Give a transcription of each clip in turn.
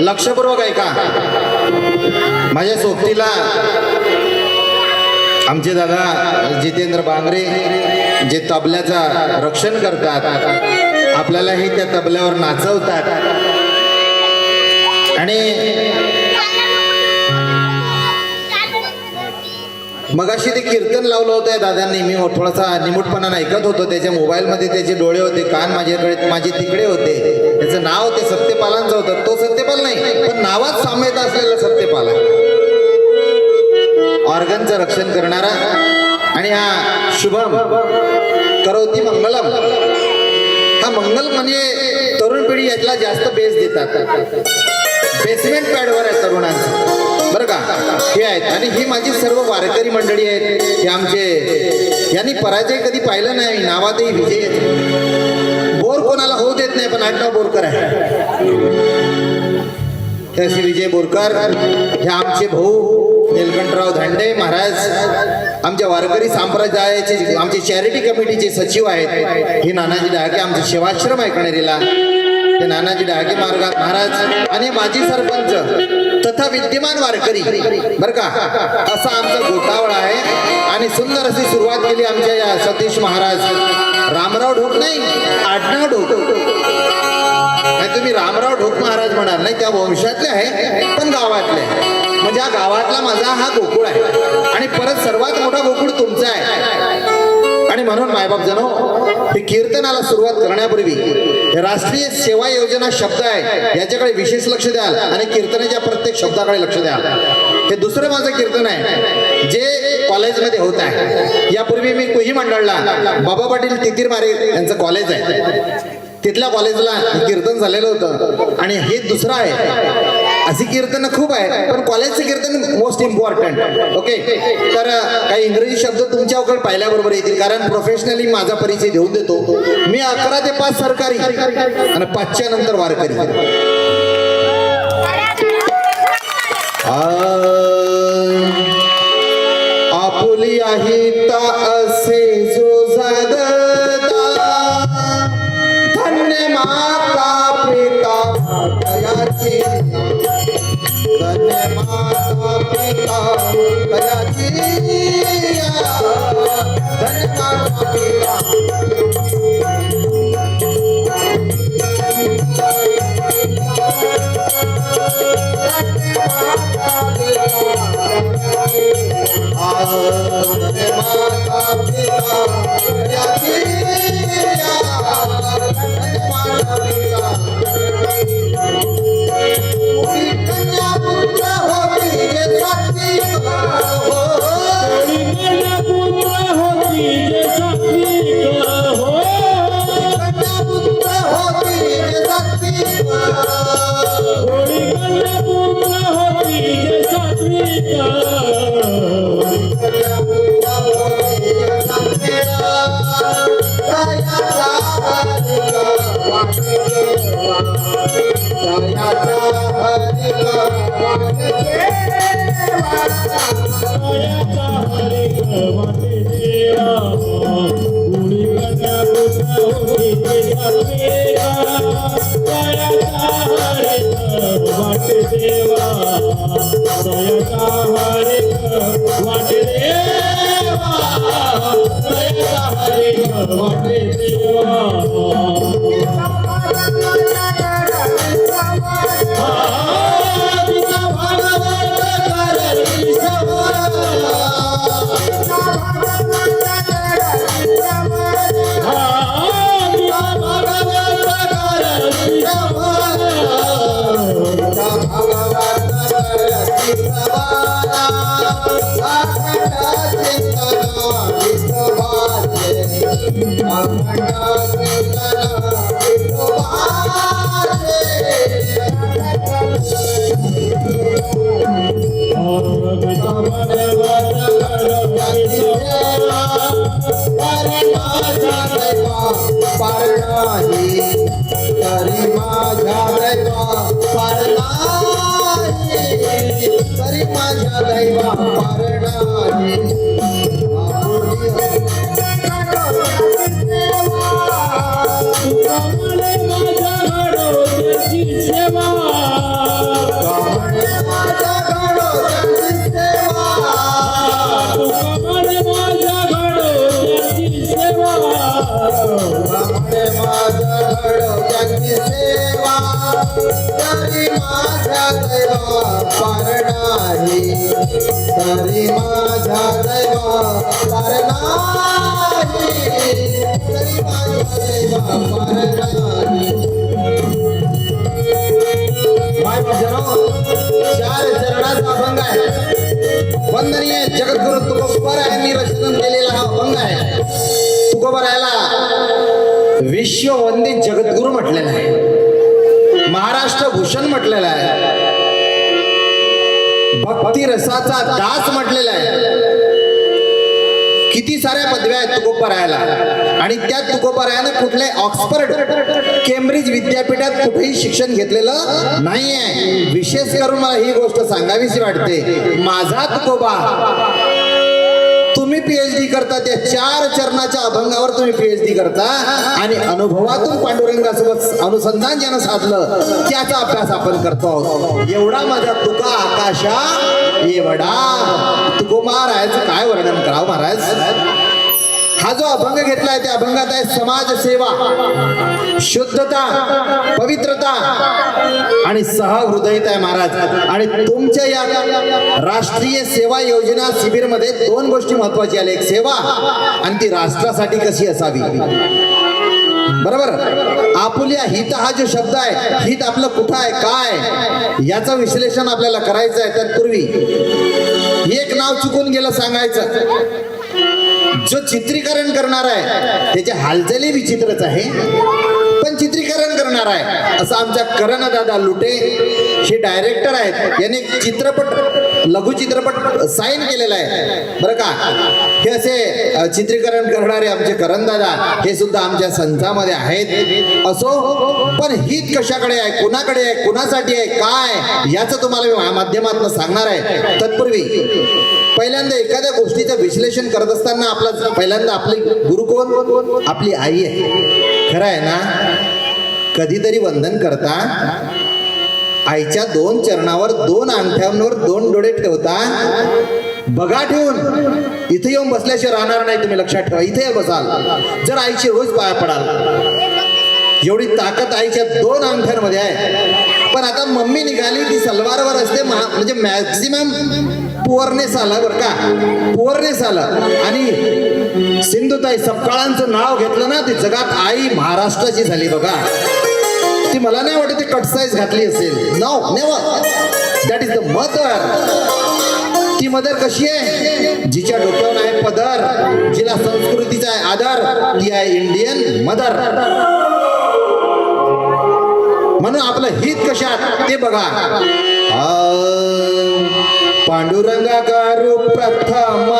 लक्षपूर्वक ऐका. माझ्या सोबतीला आमचे दादा जितेंद्र बांगरे जे तबल्याचा रक्षण करतात, आपल्यालाही त्या तबल्यावर नाचवतात. आणि मगाशी ते कीर्तन लावलं होतं दादांनी. मी थोडासा निमूटपणाने ऐकत होतो. त्याच्या मोबाईलमध्ये त्याचे डोळे होते, कान माझे तिकडे होते. त्याचं नाव ते सत्यपालांचं होतं. तो सत्यपाल नाही, पण नावात साम्यता असलेला सत्यपाल आहे. ऑर्गनचं रक्षण करणारा. आणि हा शुभम करोती मंगलम, हा मंगल म्हणजे तरुण पिढी यातला जास्त बेस देतात. बेसमेंट पॅडवर आहे तरुणांचं, बरं का. हे आहेत. आणि ही माझी सर्व वारकरी मंडळी आहेत. हे आमचे यांनी पराजय कधी पाहिलं नाही. नावातही विजय. बोर कोणाला होऊ देत नाही, पण आडनाव बोरकर आहे. तसे विजय बोरकर हे आमचे भाऊ नीलकंठराव धांडे महाराज आमच्या वारकरी संप्रदायाचे आमचे चॅरिटी कमिटीचे सचिव आहेत. हे नानाजी डहाके आमचे सेवाश्रम आहे कणेरीला. ते नानाजी डहाके महाराज आणि माजी सरपंच तथा विद्यमान वारकरी, बरं का. असा आमचा गोटावळा आहे. आणि सुंदर अशी सुरुवात केली आमच्या या सतीश महाराज. रामराव ढोक नाही, आडनाव ढोक. तुम्ही रामराव ढोक महाराज म्हणाल नाही, त्या वंशातले आहे, पण गावातले. म्हणजे हा गावातला माझा हा गोकुळ आहे. आणि परत सर्वात मोठा गोकुळ तुमचा आहे. आणि म्हणून मायबाप जनो, हे कीर्तनाला सुरुवात करण्यापूर्वी राष्ट्रीय सेवा योजना शब्द आहे, याच्याकडे विशेष लक्ष द्याल. आणि कीर्तनाच्या प्रत्येक शब्दाकडे लक्ष द्याल. हे दुसरं माझं कीर्तन आहे जे कॉलेजमध्ये होत आहे. यापूर्वी मी कुही मंडळला बाबा पाटील तितीरमारे यांचं कॉलेज आहे, तिथल्या कॉलेजला कीर्तन झालेलं होतं. आणि हे दुसरं आहे. अशी कीर्तन खूप आहे, पण कॉलेजचं कीर्तन मोस्ट इम्पॉर्टंट. ओके. तर काही इंग्रजी शब्द तुमच्याकडे पाहिल्याबरोबर येतील, कारण प्रोफेशनली माझा परिचय देऊन देतो. मी 11 ते 5 सरकारी आणि 5च्या नंतर वारकरी. आपुली आहे ता असे जो धन्य माता पिता दयाची, धन्य माता पिता दयाची, धन्य माता पिता. वाटे देवा तरी माझ्या दैवा तरी माझ्या दैवा पारणारी तरी माझ्या दैवा पारणारी चार चरणाचा अभंग आहे. वंदनीय जगद्गुरु तुकोबारायांनी रचना केलेला हा अभंग आहे. तुकोबारायाला विश्ववंदित जगद्गुरु म्हटलेला आहे, महाराष्ट्र भूषण म्हटलेला आहे, भक्ती रसाचा दास म्हटलेला आहे. किती साऱ्या पदव्या आहेत तुकोबारायाला. आणि त्या तुकोबारायाने कुठले ऑक्सफर्ड केम्ब्रिज विद्यापीठात कुठेही शिक्षण घेतलेलं नाहीये. विशेष करून मला ही गोष्ट सांगावीशी वाटते, माझा तुकोबा तुम्ही पीएचडी करता, त्या चार चरणाच्या अभंगावर तुम्ही पीएचडी करता आणि अनुभवातून पांडुरंगासोबत अनुसंधान ज्यानं साधलं त्याचा अभ्यास आपण करतो. एवढा माझा तुका आकाशा एवढा तुकोबारायाचं काय वर्णन करावं महाराज. हा जो अभंग घेतलाय त्या अभंगात आहे समाजसेवा, शुद्धता, पवित्रता आणि सहृदयता आहे महाराज. आणि तुमच्या या राष्ट्रीय सेवा योजना शिबिर मध्ये दोन गोष्टी महत्वाची आल्या, एक सेवा आणि ती राष्ट्रासाठी कशी असावी. बरोबर. आपुल्या हित हा जो शब्द आहे, हित आपलं कुठं आहे काय याचं विश्लेषण आपल्याला करायचं आहे. तत्पूर्वी एक नाव चुकून गेलं सांगायचं. जो चित्रीकरण करणार आहे त्याच्या हालचाली विचित्रच आहे, पण चित्रीकरण करणार आहे असं आमच्या करण दादा लुटे हे डायरेक्टर आहेत. याने चित्रपट लघु चित्रपट साईन केलेला आहे बरं का. हे असे चित्रीकरण करणारे आमचे करण दादा हे सुद्धा आमच्या संस्थामध्ये आहेत. असो, पण हित कशाकडे आहे, कुणाकडे आहे, कुणासाठी आहे, काय याचं तुम्हाला मी माध्यमातून सांगणार आहे. तत्पूर्वी पहिल्यांदा एखाद्या गोष्टीचं विश्लेषण करत असताना आपला पहिल्यांदा आपली गुरु कोण, आपली आई आहे. खरं आहे ना. कधीतरी वंदन करता आईच्या दोन चरणावर, दोन अंगठ्यांवर दोन डोळे ठेवता. बघा ठेवून इथे येऊन बसल्याशिवाय राहणार नाही. तुम्ही लक्षात ठेवा, इथे बसाल जर आईची रोज पाया पडाल. एवढी ताकद आईच्या दोन अंगठ्यांमध्ये आहे. पण आता मम्मी निघाली ती सलवारवर असते, म्हणजे मॅक्झिमम पुअरनेस आला बरं का, पुअरनेस आला. आणि सिंधुताई सपकाळांचं नाव घेतलं ना, ती जगात आई महाराष्ट्राची झाली बघा. ती मला नाही वाटत ती कट साईज घातली असेल. No never. That is the mother. ती मदर कशी आहे, जिच्या डोक्यावर आहे पदर, जिला संस्कृतीचा आहे आदर, ती आहे इंडियन मदर. म्हणून आपलं हित कशात ते बघा. पांडुरंगा करू प्रथम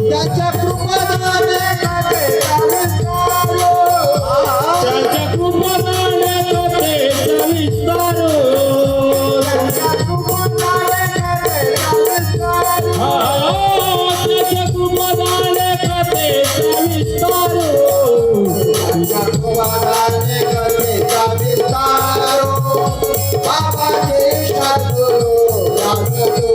त्याच्या कृपादाने कथेचा विस्तार. त्याच्या कृपादाने कथेचा विस्तार. त्याच्या कृपादाने कथेचा विस्तार. त्याच्या कृपादाने कथेचा विस्तार. त्याच्या कृपादाने कथेचा विस्तार. बाबाचे सद्गुरू राजगुरू.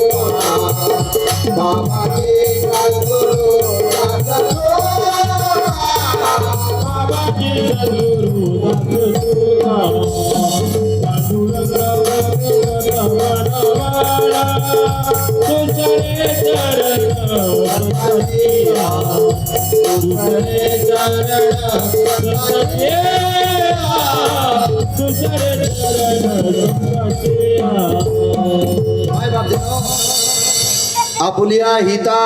बाबाचे सद्गुरू राजगुरू. बाबाजी सद्गुरू दासगुरू. पांडुरंग भगवंत तुझे चरण बसिया. तुझे चरण बसिया. तुझे चरण बसिया. माय बाप आपुलिया हिता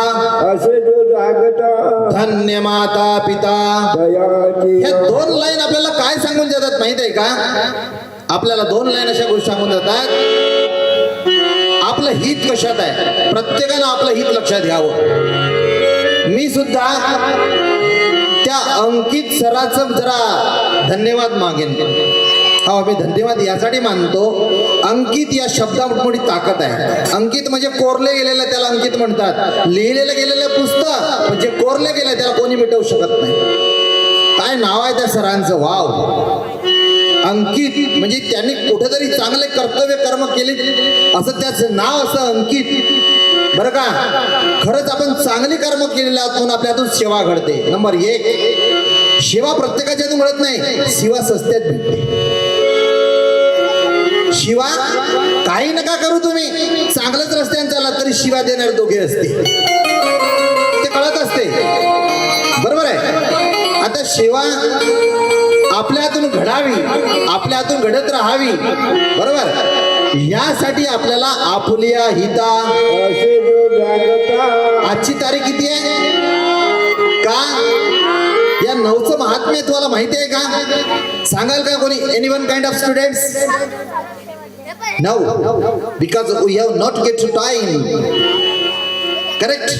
असे जो जागता धन्य माता पिता. दयाची ह्या दोन लाईन आपल्याला काय सांगून जातात माहित आहे का? आपल्याला दोन लाईन अशा गोष्टी सांगून जातात. आपलं हित कशात आहे, प्रत्येकानं आपलं हित लक्षात घ्यावं. मी सुद्धा त्या अंकित सराचं जरा धन्यवाद मागेन. हा मी धन्यवाद यासाठी मानतो, अंकित या शब्दात मोठी ताकद आहे. अंकित म्हणजे कोरले गेलेलं त्याला अंकित म्हणतात. लिहिलेलं गेलेलं पुस्तक म्हणजे कोरले गेलं त्याला कोणी मिटवू शकत नाही. काय नाव आहे त्या सरांचं, वाव. अंकित म्हणजे त्यांनी कुठेतरी चांगले कर्तव्य कर्म केले असं त्याचं नाव, असं अंकित. बरं का, खरंच आपण चांगली कर्म केलेली आहोत म्हणून आपल्या हातून सेवा घडते. नंबर 1, सेवा प्रत्येकाच्या हातून मिळत नाही, सेवा सस्त्यात भेटते. शिवा काही नका करू तुम्ही, चांगलंच रस्त्याने चाला तरी शिवा देणारे दोघे असते, ते कळत असते. बरोबर आहे. आता सेवा आपल्या हातून घडावी, आपल्या हातून घडत राहावी. बरोबर, यासाठी आपल्याला आपुलिया हिता. असे जो जागता आजची तारीख किती आहे का? या 9चं महात्म्य तुम्हाला माहिती आहे का? सांगाल का कोणी? Anyone kind of students? No, because we have not get to time. Correct?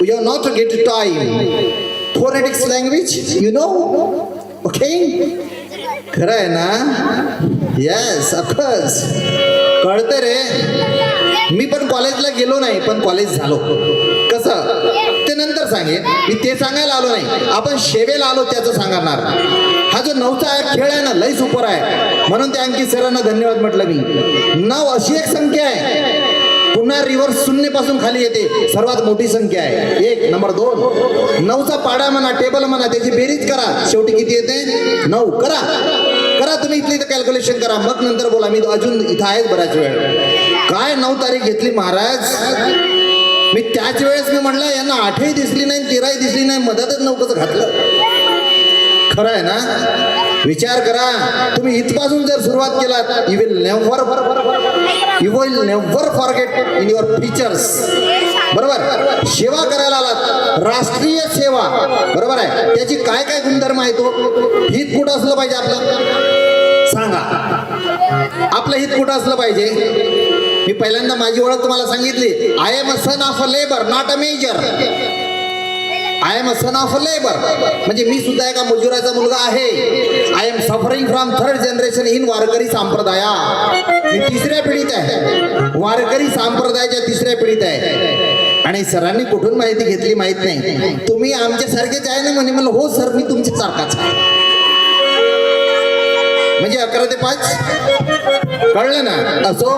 We have not get to time. Phonetics language, you know? Okay? खरं आहे ना? Yes, of course. कळतं रे. मी पण कॉलेजला गेलो नाही, पण कॉलेज झालो. कसं ते नंतर सांगेन. मी ते सांगायला आलो नाही, आपण शेवेला आलो त्याचं सांगणार. हा जो 9चा खेळ आहे ना, लई सुपर आहे. म्हणून त्या अंकित सरांना धन्यवाद म्हटलं मी. 9 अशी एक संख्या आहे, पुन्हा रिव्हर्स शून्यपासून खाली येते, सर्वात मोठी संख्या आहे. 1. नंबर 2, 9चा पाडा म्हणा, टेबल म्हणा, त्याची बेरीज करा, शेवटी किती येते? 9. करा करा तुम्ही इथली इथं कॅल्क्युलेशन करा, मग नंतर बोला. मी अजून इथं आहेच बराच वेळ. काय 9 तारीख घेतली महाराज? मी त्याच वेळेस मी म्हणलं यांना 8ही दिसली नाही, 13ही दिसली नाही, मधातच 9 कसं घातलं? खरं आहे ना? विचार करा. तुम्ही इथपासून जर सुरुवात केलात, you will never forget in your features. बरोबर, सेवा करायला आलात, राष्ट्रीय सेवा. बरोबर आहे, त्याची काय काय गुणधर्म आहे? तो हित कुठं असलं पाहिजे आपलं? सांगा, आपलं हित कुठं असलं पाहिजे? मी पहिल्यांदा माझी ओळख तुम्हाला सांगितली. I am a son of a labour, not a major. I am a son of a labour म्हणजे मी सुद्धा एका मजुराचा मुलगा आहे. I am suffering from 3rd generation in Warkari संप्रदाया. मी 3ऱ्या पिढीत आहे, वारकरी संप्रदायाच्या 3ऱ्या पिढीत आहे. आणि सरांनी कुठून माहिती घेतली माहित नाही. तुम्ही आमच्यासारखेच आहे ना म्हणे. म्हणलं हो सर, मी तुमच्यासारखाच आहे. म्हणजे 11 ते 5 कळलं ना? असो,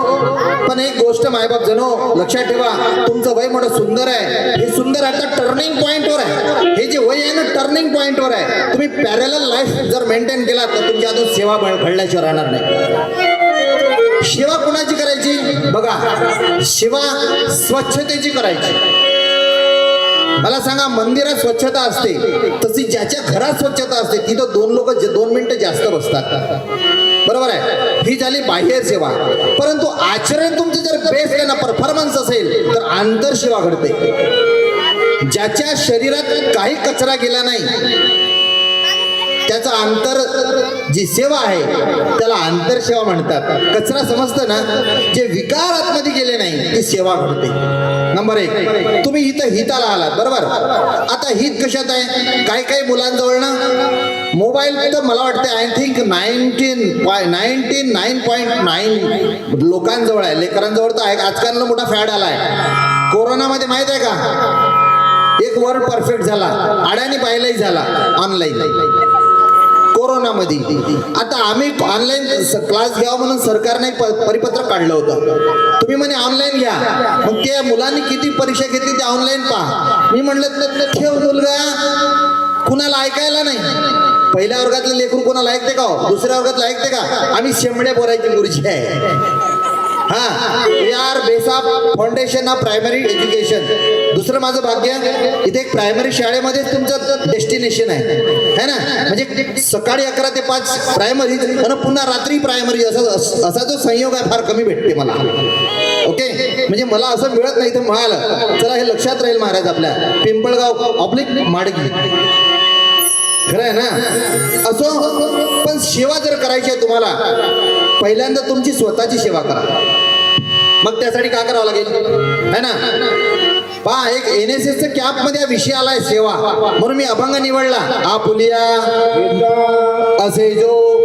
पण एक गोष्ट मायबाप जनो लक्षात ठेवा, तुमचं वय मोठं सुंदर आहे. हे सुंदर आता टर्निंग पॉइंटवर आहे. हे जे वय आहे ना, टर्निंग पॉइंटवर आहे. तुम्ही पॅरलल लाईफ जर मेंटेन केला तर तुमच्या हातून सेवा घडल्याशिवाय राहणार नाही. सेवा कोणाची करायची? बघा, सेवा स्वच्छतेची करायची. मला सांगा, मंदिरात स्वच्छता असते तशी ज्याच्या घरात स्वच्छता असते तिथं 2 लोक 2 मिनिटं जास्त बसतात. बरोबर आहे, ही झाली बाह्य सेवा. परंतु आचरण तुमचं जर बेस्ट आहे ना, परफॉर्मन्स असेल तर आंतर सेवा घडते. ज्याच्या शरीरात काही कचरा गेला नाही त्याचा अंतर जी सेवा आहे त्याला अंतरसेवा म्हणतात. कचरा समजतं ना, जे विकार आतमध्ये गेले नाही ती सेवा घडते. नंबर 1, तुम्ही इथं हिताला आलात बरोबर. आता हित कशात आहे? काही काही मुलांजवळ ना मोबाईल तर मला वाटतं आय थिंक 99.9 लोकांजवळ आहे. लेकरांजवळ तर आहे. आजकाल मोठा फॅड आलाय. कोरोनामध्ये माहित आहे का, एक वर्ड परफेक्ट झाला, आड्याने पाहिलाही झाला ऑनलाईन कोरोनामध्ये. आता आम्ही ऑनलाईन क्लास घ्यावं म्हणून सरकारने परिपत्रक काढलं होतं. तुम्ही म्हणे ऑनलाईन घ्या. मग त्या मुलांनी किती परीक्षा घेतली ते ऑनलाईन पहा. मी म्हणलं ठेव मुलगा, कुणाला ऐकायला नाही. पहिल्या वर्गातलं लेकरू कोणाला ऐकते का हो? दुसऱ्या वर्गातलं ऐकते का? आम्ही शेंबड्या बोरायची गुरुजी आहे. हा यार बेसाप फाउंडेशन ऑफ प्रायमरी एज्युकेशन. दुसरं माझं भाग्य, इथे एक प्रायमरी शाळेमध्येच तुमचं डेस्टिनेशन आहे है ना. म्हणजे सकाळी 11 ते 5 प्रायमरी आणि पुन्हा रात्री प्रायमरी, असा जो संयोग आहे फार कमी भेटते मला. ओके, म्हणजे मला असं मिळत नाही तर मिळालं. चला हे लक्षात राहील महाराज. आपल्या पिंपळगाव ऑब्लिक माडगी, खरं आहे ना. असो, पण सेवा जर करायची आहे तुम्हाला, पहिल्यांदा तुमची स्वतःची सेवा करा. मग त्यासाठी काय करावं लागेल है ना. पहा, एक NSSच्या कॅम्पमध्ये हा विषय आलाय सेवा, म्हणून मी अभंग निवडला. आपुलिया असे जो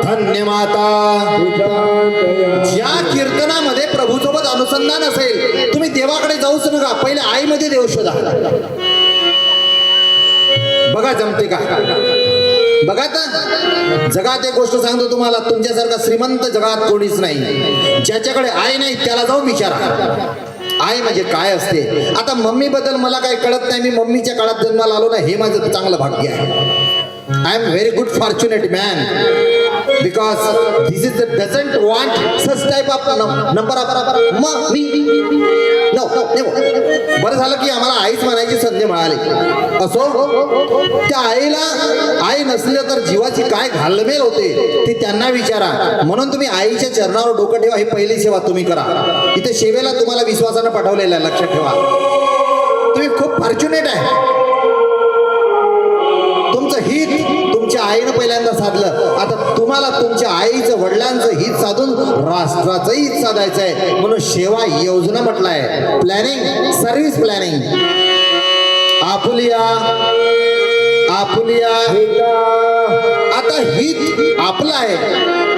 धन्य माता. ज्या कीर्तनामध्ये प्रभूसोबत अनुसंधान असेल, तुम्ही देवाकडे जाऊच नका, पहिले आईमध्ये देव शोधा. बघा जमते का. बघा तर जगात एक गोष्ट सांगतो तुम्हाला, तुमच्यासारखा श्रीमंत जगात कोणीच नाही. ज्याच्याकडे आई नाही त्याला जाऊन विचारा आई म्हणजे काय असते. आता मम्मी बद्दल मला काही कळत नाही. मी मम्मीच्या काळात जन्माला आलो नाही, हे माझं चांगलं भाग्य आहे. I am very good fortunate man because this is the doesn't want such type of number of me. No. बरं झालं की आम्हाला आईच म्हणायची संधी मिळाली. असो, त्या आईला आई नसले तर जीवाची काय घालमेल होते ते त्यांना विचारा. म्हणून तुम्ही आईच्या चरणावर डोकं ठेवा. ही पहिली सेवा तुम्ही करा. इथे सेवेला तुम्हाला विश्वासानं पाठवलेलं आहे, लक्षात ठेवा. तुम्ही खूप फॉर्च्युनेट आहे. तुमचं हित तुमच्या आईनं पहिल्यांदा साधलं. आता तुम्हाला तुमच्या आईचं वडिलांचं हित साधून राष्ट्राचं हित साधायचं आहे. म्हणून सेवा योजना म्हटलं आहे. Planning, service planning. आपुलिया आता हित आपलं आहे.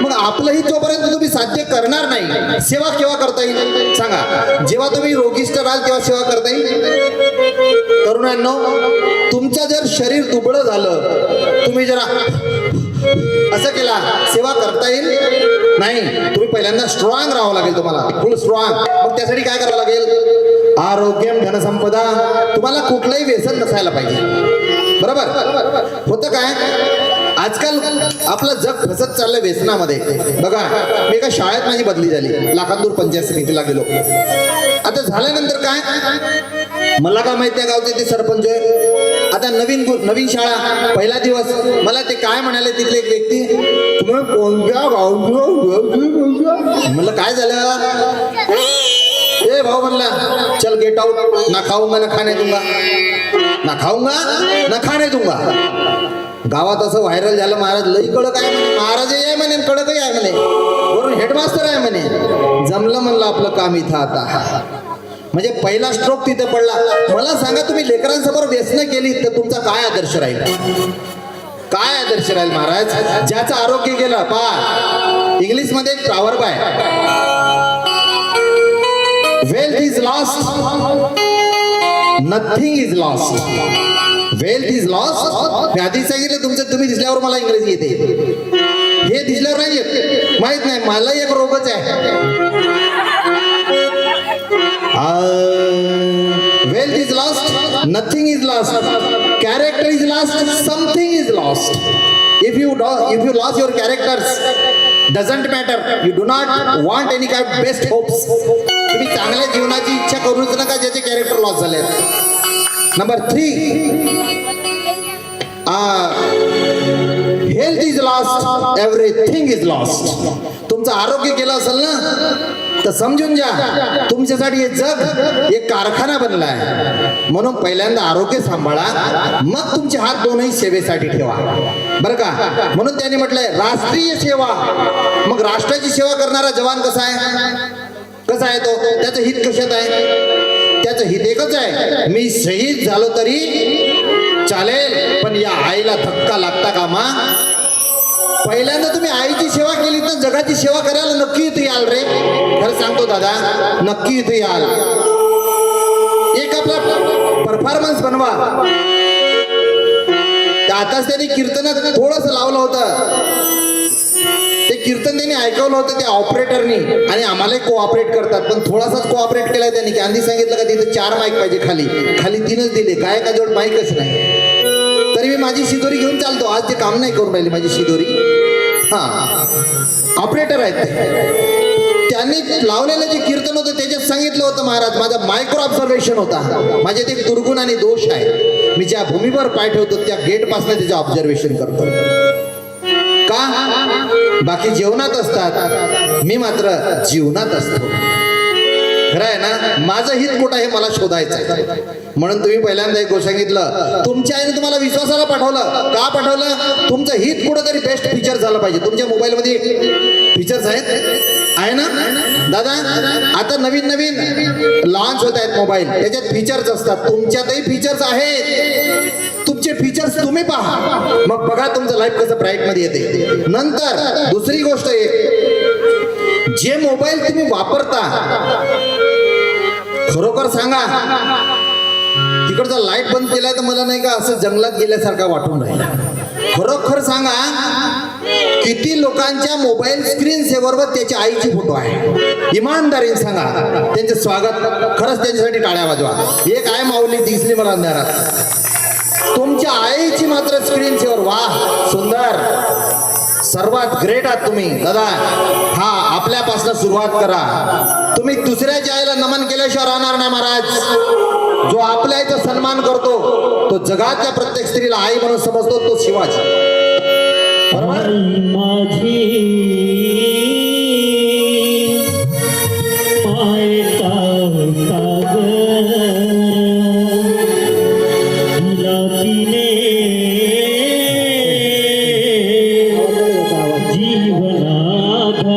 मग आपलं हित जोपर्यंत तुम्ही साध्य करणार नाही, सेवा केव्हा करता येईल सांगा. जेव्हा तुम्ही रोगिष्ट राहाल तेव्हा सेवा करता येईल. तरुणांनो, तुमचं जर शरीर दुबळं झालं, तुम्ही जरा असं केला, सेवा करता येईल नाही. तुम्ही पहिल्यांदा स्ट्रॉंग राहावं लागेल, तुम्हाला फुल स्ट्रॉंग. मग त्यासाठी काय करावं लागेल? आरोग्यम धनसंपदा. तुम्हाला कुठलंही व्यसन नसायला पाहिजे. बरोबर होतं काय? आजकाल आपलं जग फसत चाललं व्यसनामध्ये. बघा, मी एका शाळेत माझी बदली झाली, लाखांदूर पंचायत समितीला गेलो. आता झाल्यानंतर काय, मला काय माहिती आहे, गावचे ते सरपंच आहे. आता नवीन शाळा, पहिला दिवस. मला ते काय म्हणाले तिथले एक व्यक्ती, तुम्ही कोणत्या गावचं? म्हणलं काय झालं? ए भाऊ म्हणला, चल गेट आउट. ना खाऊंगा ना खाने दूंगा, ना खाऊंगा ना खाने दूंगा. गावात असं व्हायरल झालं, महाराज लई कडक आहे म्हणे. महाराजही आहे म्हणे, कडकही आहे म्हणे, वरून हेडमास्टर आहे म्हणे. जमलं म्हणलं आपलं काम इथं आता. म्हणजे पहिला स्ट्रोक तिथे पडला. मला सांगा, तुम्ही लेकरांसमोर व्यसनं केली तर तुमचा काय आदर्श राहील? काय आदर्श राहील महाराज? ज्याचं आरोग्य गेलं, पहा इंग्लिशमध्ये एक प्रॉवर्ब आहे, wealth is lost, nothing is lost. Wealth is lost. मी आधीच सांगितलं तुमचं, तुम्ही दिसल्यावर मला इंग्रजी येते, हे दिसल्यावर नाही येत. माहित नाही, मला एक रोगच आहे. Wealth is lost, nothing is lost, character is lost, something is lost. If you lost your characters, doesn't matter. You do not want any kind of best hopes. तुम्ही चांगल्या जीवनाची इच्छा करूच नका ज्याचे कॅरेक्टर लॉस झाले. Number 3, health is lost, everything is lost. तुमचं आरोग्य गेलं असेल ना, तर समजून जा तुमच्यासाठी हे जग एक कारखाना बनलाय. म्हणून पहिल्यांदा आरोग्य सांभाळा, मग तुमचे हात दोनही सेवेसाठी ठेवा, बरं का. म्हणून त्यांनी म्हटलंय राष्ट्रीय सेवा. मग राष्ट्राची सेवा करणारा जवान कसा आहे, कसा आहे तो, त्याचं हित कशात आहे, त्याचं हित एकच आहे, मी शहीद झालो तरी चालेल पण या आईला धक्का लागता कामा. पहिल्यांदा तुम्ही आईची सेवा केली तर जगाची सेवा करायला नक्की इथे याल रे. खरं सांगतो दादा, नक्की इथे याल. एक आपला परफॉर्मन्स बनवा. आताच त्यांनी कीर्तनात थोडंसं लावलं होतं, ते कीर्तन त्यांनी ऐकवलं होतं त्या ऑपरेटरनी, आणि आम्हालाही कोऑपरेट करतात पण थोडासाच कोऑपरेट केलाय त्यांनी. की आधी सांगितलं का तिथे 4 माईक पाहिजे, खाली 3च दिले, गायकाजवळ माईकच नाही. तरी मी माझी शिदोरी घेऊन चालतो. आज ते काम नाही करून राहिली माझी शिदोरी. हा ऑपरेटर आहेत ते. त्यांनी लावलेलं जे कीर्तन होतं त्याच्यात सांगितलं होतं महाराज, माझा मायक्रो ऑब्झर्वेशन होता, माझे ते दुर्गुण आणि दोष आहे. मी ज्या भूमीवर पाय ठेवतो त्या गेट पासून त्याचं ऑब्झर्वेशन करतो. का? बाकी जेवणात असतात, मी मात्र जीवनात असतो. खरं आहे ना. माझं हित कुठं आहे मला शोधायचं आहे. म्हणून तुम्ही पहिल्यांदा एक गोष्ट सांगितलं, तुमच्या आईने तुम्हाला विश्वासाला पाठवलं. का पाठवलं? तुमचं हित कुठंतरी बेस्ट फीचर झालं पाहिजे. तुमच्या मोबाईलमध्ये फीचर्स आहेत, आहे ना दादा. आता नवीन नवीन लॉन्च होत आहेत मोबाईल, त्याच्यात फीचर्स असतात. तुमच्यातही फीचर्स आहेत. तुमचे फीचर्स तुम्ही पहा, मग बघा तुमचं लाईफ कसं ब्राईट मध्ये येते. नंतर दुसरी गोष्ट एक, जे मोबाईल तुम्ही वापरता, खरोखर सांगा तिकडचा लाईट बंद केलाय तर मला नाही का असं जंगलात गेल्यासारखा वाटून राहिला. खरोखर सांगा किती लोकांच्या मोबाईल स्क्रीन सेव्हरवर त्याच्या आईची फोटो आहे. इमानदारीने सांगा, त्यांचे स्वागत, खरंच त्यांच्यासाठी टाळ्या वाजवा. एक आहे माऊली दिसली मला अंधारात, तुमच्या आईची मात्र स्क्रीन सेव्हर. वाह, सुंदर, सर्वात ग्रेट आहात तुम्ही दादा. हा आपल्यापासून सुरुवात करा. तुम्ही दुसऱ्याच्या आईला नमन केल्याशिवाय राहणार नाही महाराज. जो आपल्या आईचा सन्मान करतो तो जगाच्या प्रत्येक स्त्रीला आई म्हणून समजतो, तो शिवाजी. बरोबर. माझी मायका सागर दिला तिने जीवनाधार.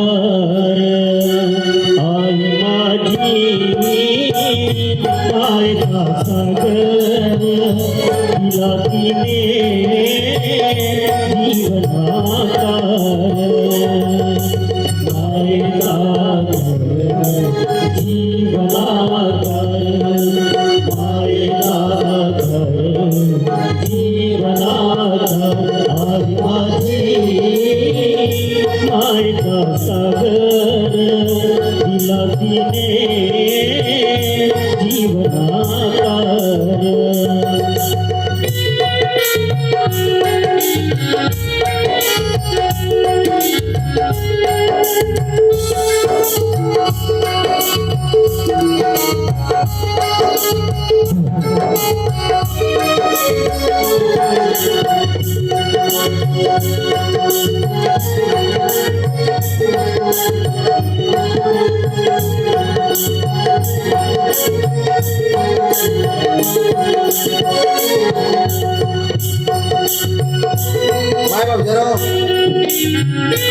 आई माझी मायका सागर दिला तिने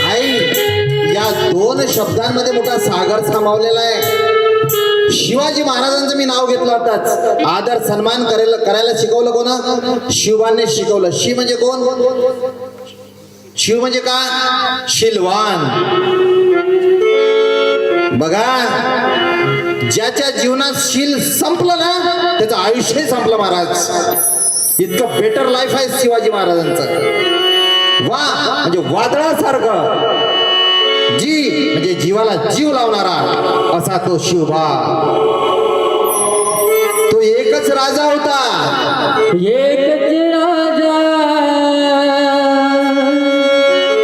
आई या 2 शब्दांमध्ये मोठा सागर सामावलेला आहे. शिवाजी महाराजांचं मी नाव घेतलं होताच. आदर सन्मान करायला शिकवलं कोण? शिवाने शिकवलं. शिव म्हणजे कोण? शिव म्हणजे का? शिलवान. बघा, ज्याच्या जीवनात शील संपलं ना त्याचं आयुष्य संपलं महाराज. इतकं बेटर लाईफ आहे शिवाजी महाराजांचं. वा म्हणजे वादळासारखं, जी म्हणजे जीवाला जीव लावणारा असा तो शिवबा. तो एकच राजा होता, एकच राजा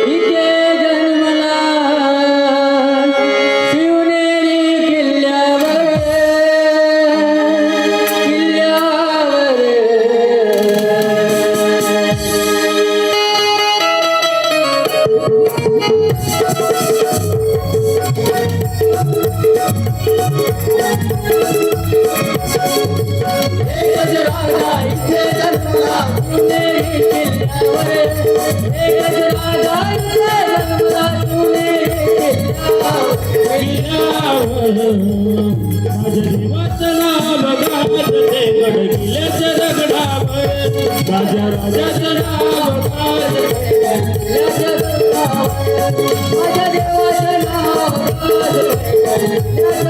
इथे जन्मला शिवनेरी किल्ल्यावर. राजा इथे जन्मला पुणेरी किल्ल्यावर एकच राजा इथे जन्मला पुणेरी किल्ल्यावर माझ्या देवाचं नाव गात ते गड किल्ल्याच्या दगडावर माझ्या राजाचं नाव गात ते गड किल्ल्याच्या दगडावर माझ्या देवाचं नाव गात ते गड किल्ल्याच्या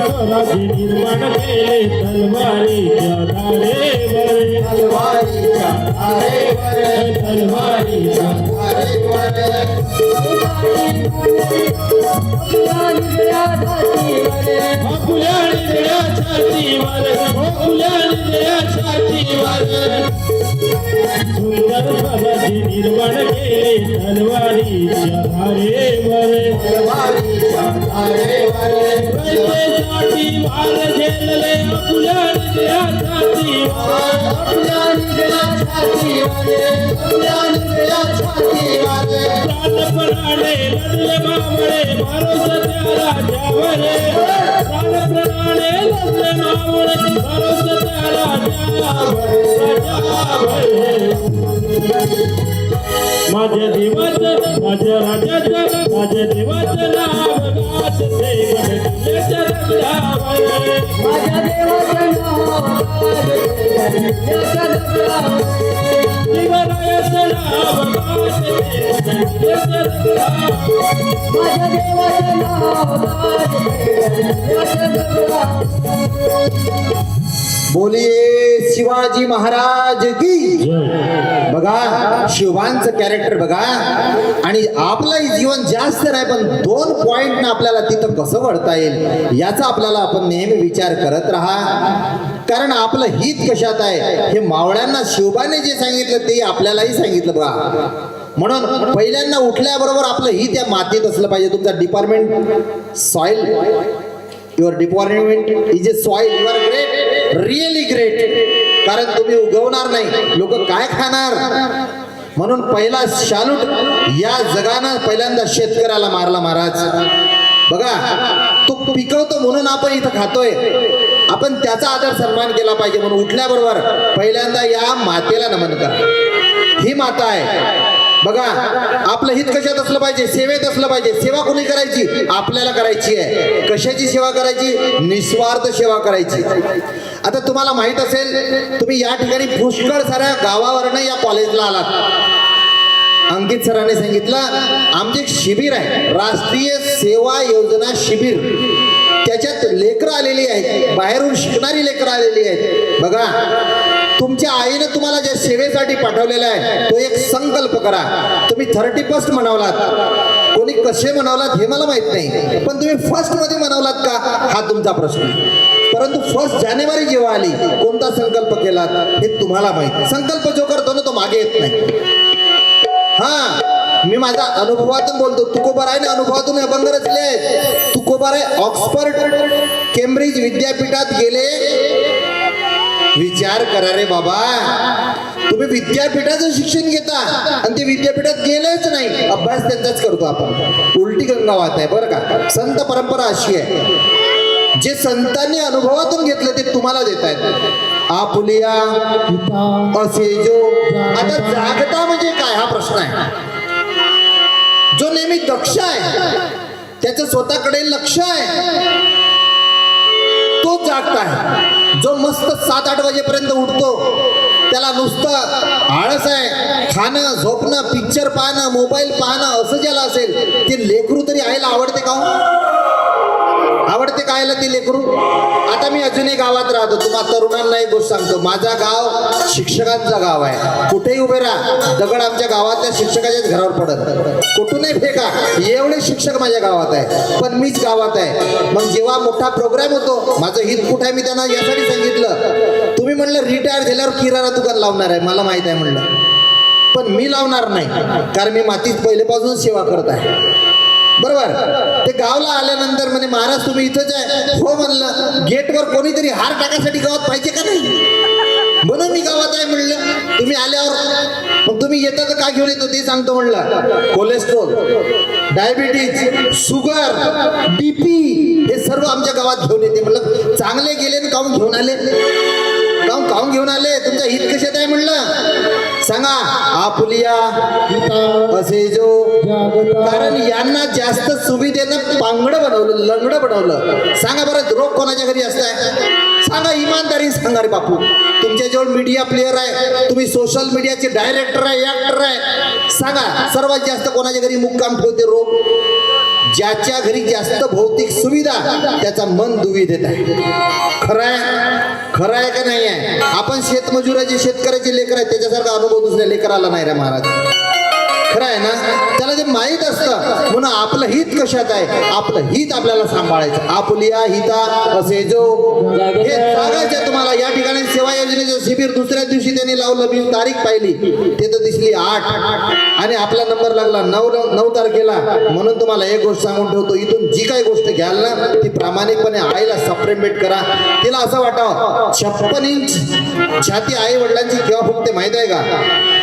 स्वराज्य निर्माण केले तलवारीच्या धारेवर तलवारीच्या फुल्या निळ्या छातीवर सुंदर स्वराज्य निर्माण केले तलवारीच्या धारेवर साठी वार झेलले फुल्या निळ्या छातीवर प्राणपणाने लढले मावळे भरोसा त्या राजावर प्राणपणाने लढले मावळे भरोसा त्या राजावर माझ्या देवाचं माझ्या राजाचं माझ्या देवाचं नाव गात ते गड किल्ल्याच्या दगडावर माझ्या देवाचं नाव गात ते गड किल्ल्याच्या दगडावर शिवरायाचं नाव गात ते गड किल्ल्याच्या दगडावर माझ्या देवाचं नाव गात ते गड किल्ल्याच्या दगडावर बोलिये शिवाजी महाराज की. बघा शिवांचं कॅरेक्टर बघा आणि आपलंही जीवन जास्त नाही पण 2 पॉइंट ना आपल्याला तिथं कसं वळता येईल याचा आपल्याला आपण नेहमी विचार करत राहा. कारण आपलं हित कशात आहे हे मावळ्यांना शिवबाने जे सांगितलं ते आपल्यालाही सांगितलं बघा. म्हणून पहिल्यांदा उठल्याबरोबर आपलं हित या मातीत असलं पाहिजे. तुमचा department soil your department is a soil you are great really great. कारण तुम्ही उगवणार नाही लोक काय खाणार. म्हणून पहिला शालूट या जगानं पहिल्यांदा शेतकऱ्याला मारला महाराज. बघा तो पिकवतो म्हणून आपण इथं खातोय. आपण त्याचा आदर सन्मान केला पाहिजे. म्हणून उठल्याबरोबर पहिल्यांदा या मातेला नमन करा. ही माता आहे. बघा आपलं हित कशात असलं पाहिजे सेवेत असलं पाहिजे. सेवा कोणी करायची आपल्याला करायची आहे. कशाची सेवा करायची निस्वार्थ सेवा करायची. आता तुम्हाला माहित असेल तुम्ही या ठिकाणी पुष्कळ साऱ्या गावावरनं या कॉलेजला आलात. अंकित सरांनी सांगितलं आमचे एक शिबिर आहे राष्ट्रीय सेवा योजना शिबिर. त्याच्यात लेकरं आलेली आहेत बाहेरून शिकणारी लेकरं आलेली आहेत. बघा तुमच्या आईनं तुम्हाला ज्या सेवेसाठी पाठवलेला आहे तो एक संकल्प करा. तुम्ही 31st मनवलात कोणी कसे मनवलात हे मला माहित नाही पण तुम्ही फर्स्ट मध्ये मनवलात का हा तुमचा प्रश्न. परंतु 1 जानेवारी जेव्हा आली कोणता संकल्प केलात हे तुम्हाला माहित. संकल्प जो करतो ना तो मागे येत नाही. हा मी माझ्या अनुभवातून बोलतो. तुकोबारायने अनुभवातून अभंग रचले आहेत. तुकोबाराय ऑक्सफर्ड केम्ब्रिज विद्यापीठात गेले. विचार करा रे बाबा तुम्ही विद्यापीठाचं शिक्षण घेता आणि ते विद्यापीठात गेलेच नाही. अभ्यास त्यांचाच करतो आपण. उलटी गंगा वाहत आहे बरं का. संत परंपरा अशी आहे जे संतांनी अनुभवातून घेतलं ते तुम्हाला देत आहेत. आपुलिया असे जो आता जागता म्हणजे काय हा प्रश्न आहे. जो नेहमी दक्ष आहे त्याचं स्वतःकडे लक्ष आहे तो जागता आहे. जो मस्त 7-8 वाजेपर्यंत उठतो त्याला नुसतं आळस आहे. खाणं झोपणं पिक्चर पाहणं मोबाईल पाहणं असं ज्याला असेल ते लेकरू तरी आईला आवडते का आवडते कायला ते लेकरू. आता मी अजूनही गावात राहतो. तुम्हाला तरुणांना एक गोष्ट सांगतो. माझा गाव शिक्षकांचा गाव आहे. कुठेही उभे राहा दगड आमच्या गावातल्या शिक्षकाच्याच घरावर पडत. कुठूनही फेका एवढे शिक्षक माझ्या गावात आहे पण मीच गावात आहे. मग जेव्हा मोठा प्रोग्राम होतो माझं हित कुठं आहे मी त्यांना यासाठी सांगितलं. तुम्ही म्हणलं रिटायर झाल्यावर किराणा दुकान लावणार आहे मला माहित आहे म्हणलं पण मी लावणार नाही कारण मी मातीत पहिल्यापासून सेवा करत आहे. बरोबर. ते गावला आल्यानंतर म्हणे महाराज तुम्ही इथंच आहे. हो म्हणलं. गेटवर कोणीतरी हार टाकायसाठी गावात पाहिजे का नाही, म्हणून मी गावात आहे म्हणलं. तुम्ही आल्यावर मग तुम्ही येता तर काय घेऊन येतो ते सांगतो म्हणलं. कोलेस्ट्रॉल, डायबिटीज, शुगर, बीपी हे सर्व आमच्या गावात घेऊन येते म्हणलं. चांगले गेले ना काहून घेऊन आले, काहून घेऊन आले, तुमचा हित कशात आहे म्हणलं सांगा. आपुलिया असे जो, कारण यांना जास्त सुविधेनं पांगडं बनवलं, लंगडं बनवलं. सांगा बरं रोग कोणाच्या घरी असताय सांगा, इमानदारी सांगा रे बापू. तुमच्याजवळ मीडिया प्लेअर आहे, तुम्ही सोशल मीडियाचे डायरेक्टर आहे, ऍक्टर आहे. सांगा सर्वात जास्त कोणाच्या घरी मुक्काम ठेवते रोग? ज्याच्या घरी जास्त भौतिक सुविधा त्याचा मन दुविधेत आहे. खरं आहे का नाही आहे? आपण शेतमजुराचे शेतकऱ्याचे लेकर आहेत, त्याच्यासारखा अनुभव दुसऱ्या लेकराला नाही रे महाराज. खरं आहे ना? त्याला ते माहीत असतं. म्हणून आपलं हित कशात आहे, आपलं हित आपल्याला सांभाळायचं. आपुलिया हिता असे जो, हे सांगायचं तुम्हाला. या ठिकाणी सेवा योजनेचं शिबिर दुसऱ्या दिवशी त्यांनी लावलं. मी तारीख पाहिली ते तर दिसली 8 आणि आपला नंबर लागला 9 तारखेला. म्हणून तुम्हाला एक गोष्ट सांगून ठेवतो, इथून जी काही गोष्ट घ्याल ना ती प्रामाणिकपणे आईला सप्रेमेट करा. तिला असं वाटावं 56 इंच छाती आई वडिलांची केव्हा फुगते माहित आहे का?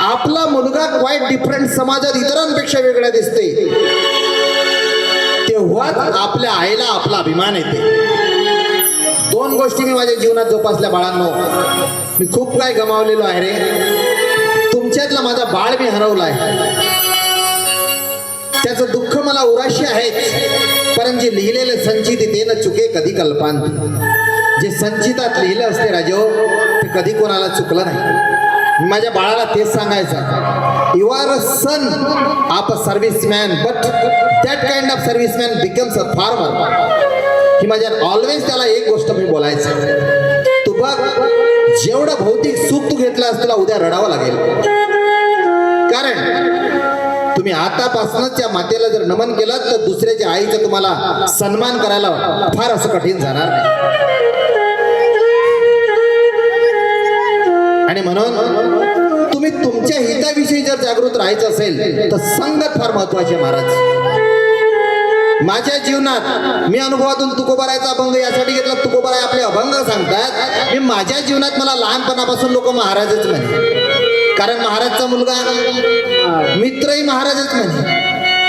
आपला मुलगा क्वाईट डिफरंट समाजात इतरांपेक्षा वेगळा दिसते, तेव्हाच आपल्या आईला आपला अभिमान येते. 2 गोष्टी मी माझ्या जीवनात जोपासल्या बाळांनो. मी खूप काय गमावलेलो आहे रे. तुमच्यातला माझा बाळ मी हरवला आहे, त्याचं दुःख मला उराशी आहेच. पण जे लिहिलेले संचित ते न चुके कधी कल्पांती. जे संचितात लिहिलं असते राजो ते कधी कोणाला चुकलं नाही. माझ्या बाळाला तेच सांगायचं, you are a son of a serviceman but that kind of serviceman becomes a farmer. ही माझ्या ऑलवेज त्याला एक गोष्ट मी बोलायचं, तू बघ जेवढं भौतिक सुख तू घेतलं तुला उद्या रडावं लागेल. कारण तुम्ही आतापासूनच त्या मातेला जर नमन केलं तर दुसऱ्याच्या आईचा तुम्हाला सन्मान करायला फार असं कठीण जाणार नाही. आणि म्हणून तुम्ही तुमच्या हिताविषयी जर जागृत राहायचं असेल तर संगत फार महत्वाची आहे महाराज. माझ्या जीवनात मी अनुभवातून तुकोबारायचा अभंग यासाठी घेतला. तुकोबाराय आपले अभंग सांगतात. मी माझ्या जीवनात मला लहानपणापासून लोक महाराजच म्हणे, कारण महाराजचा मुलगा, मित्रही महाराजच म्हणे.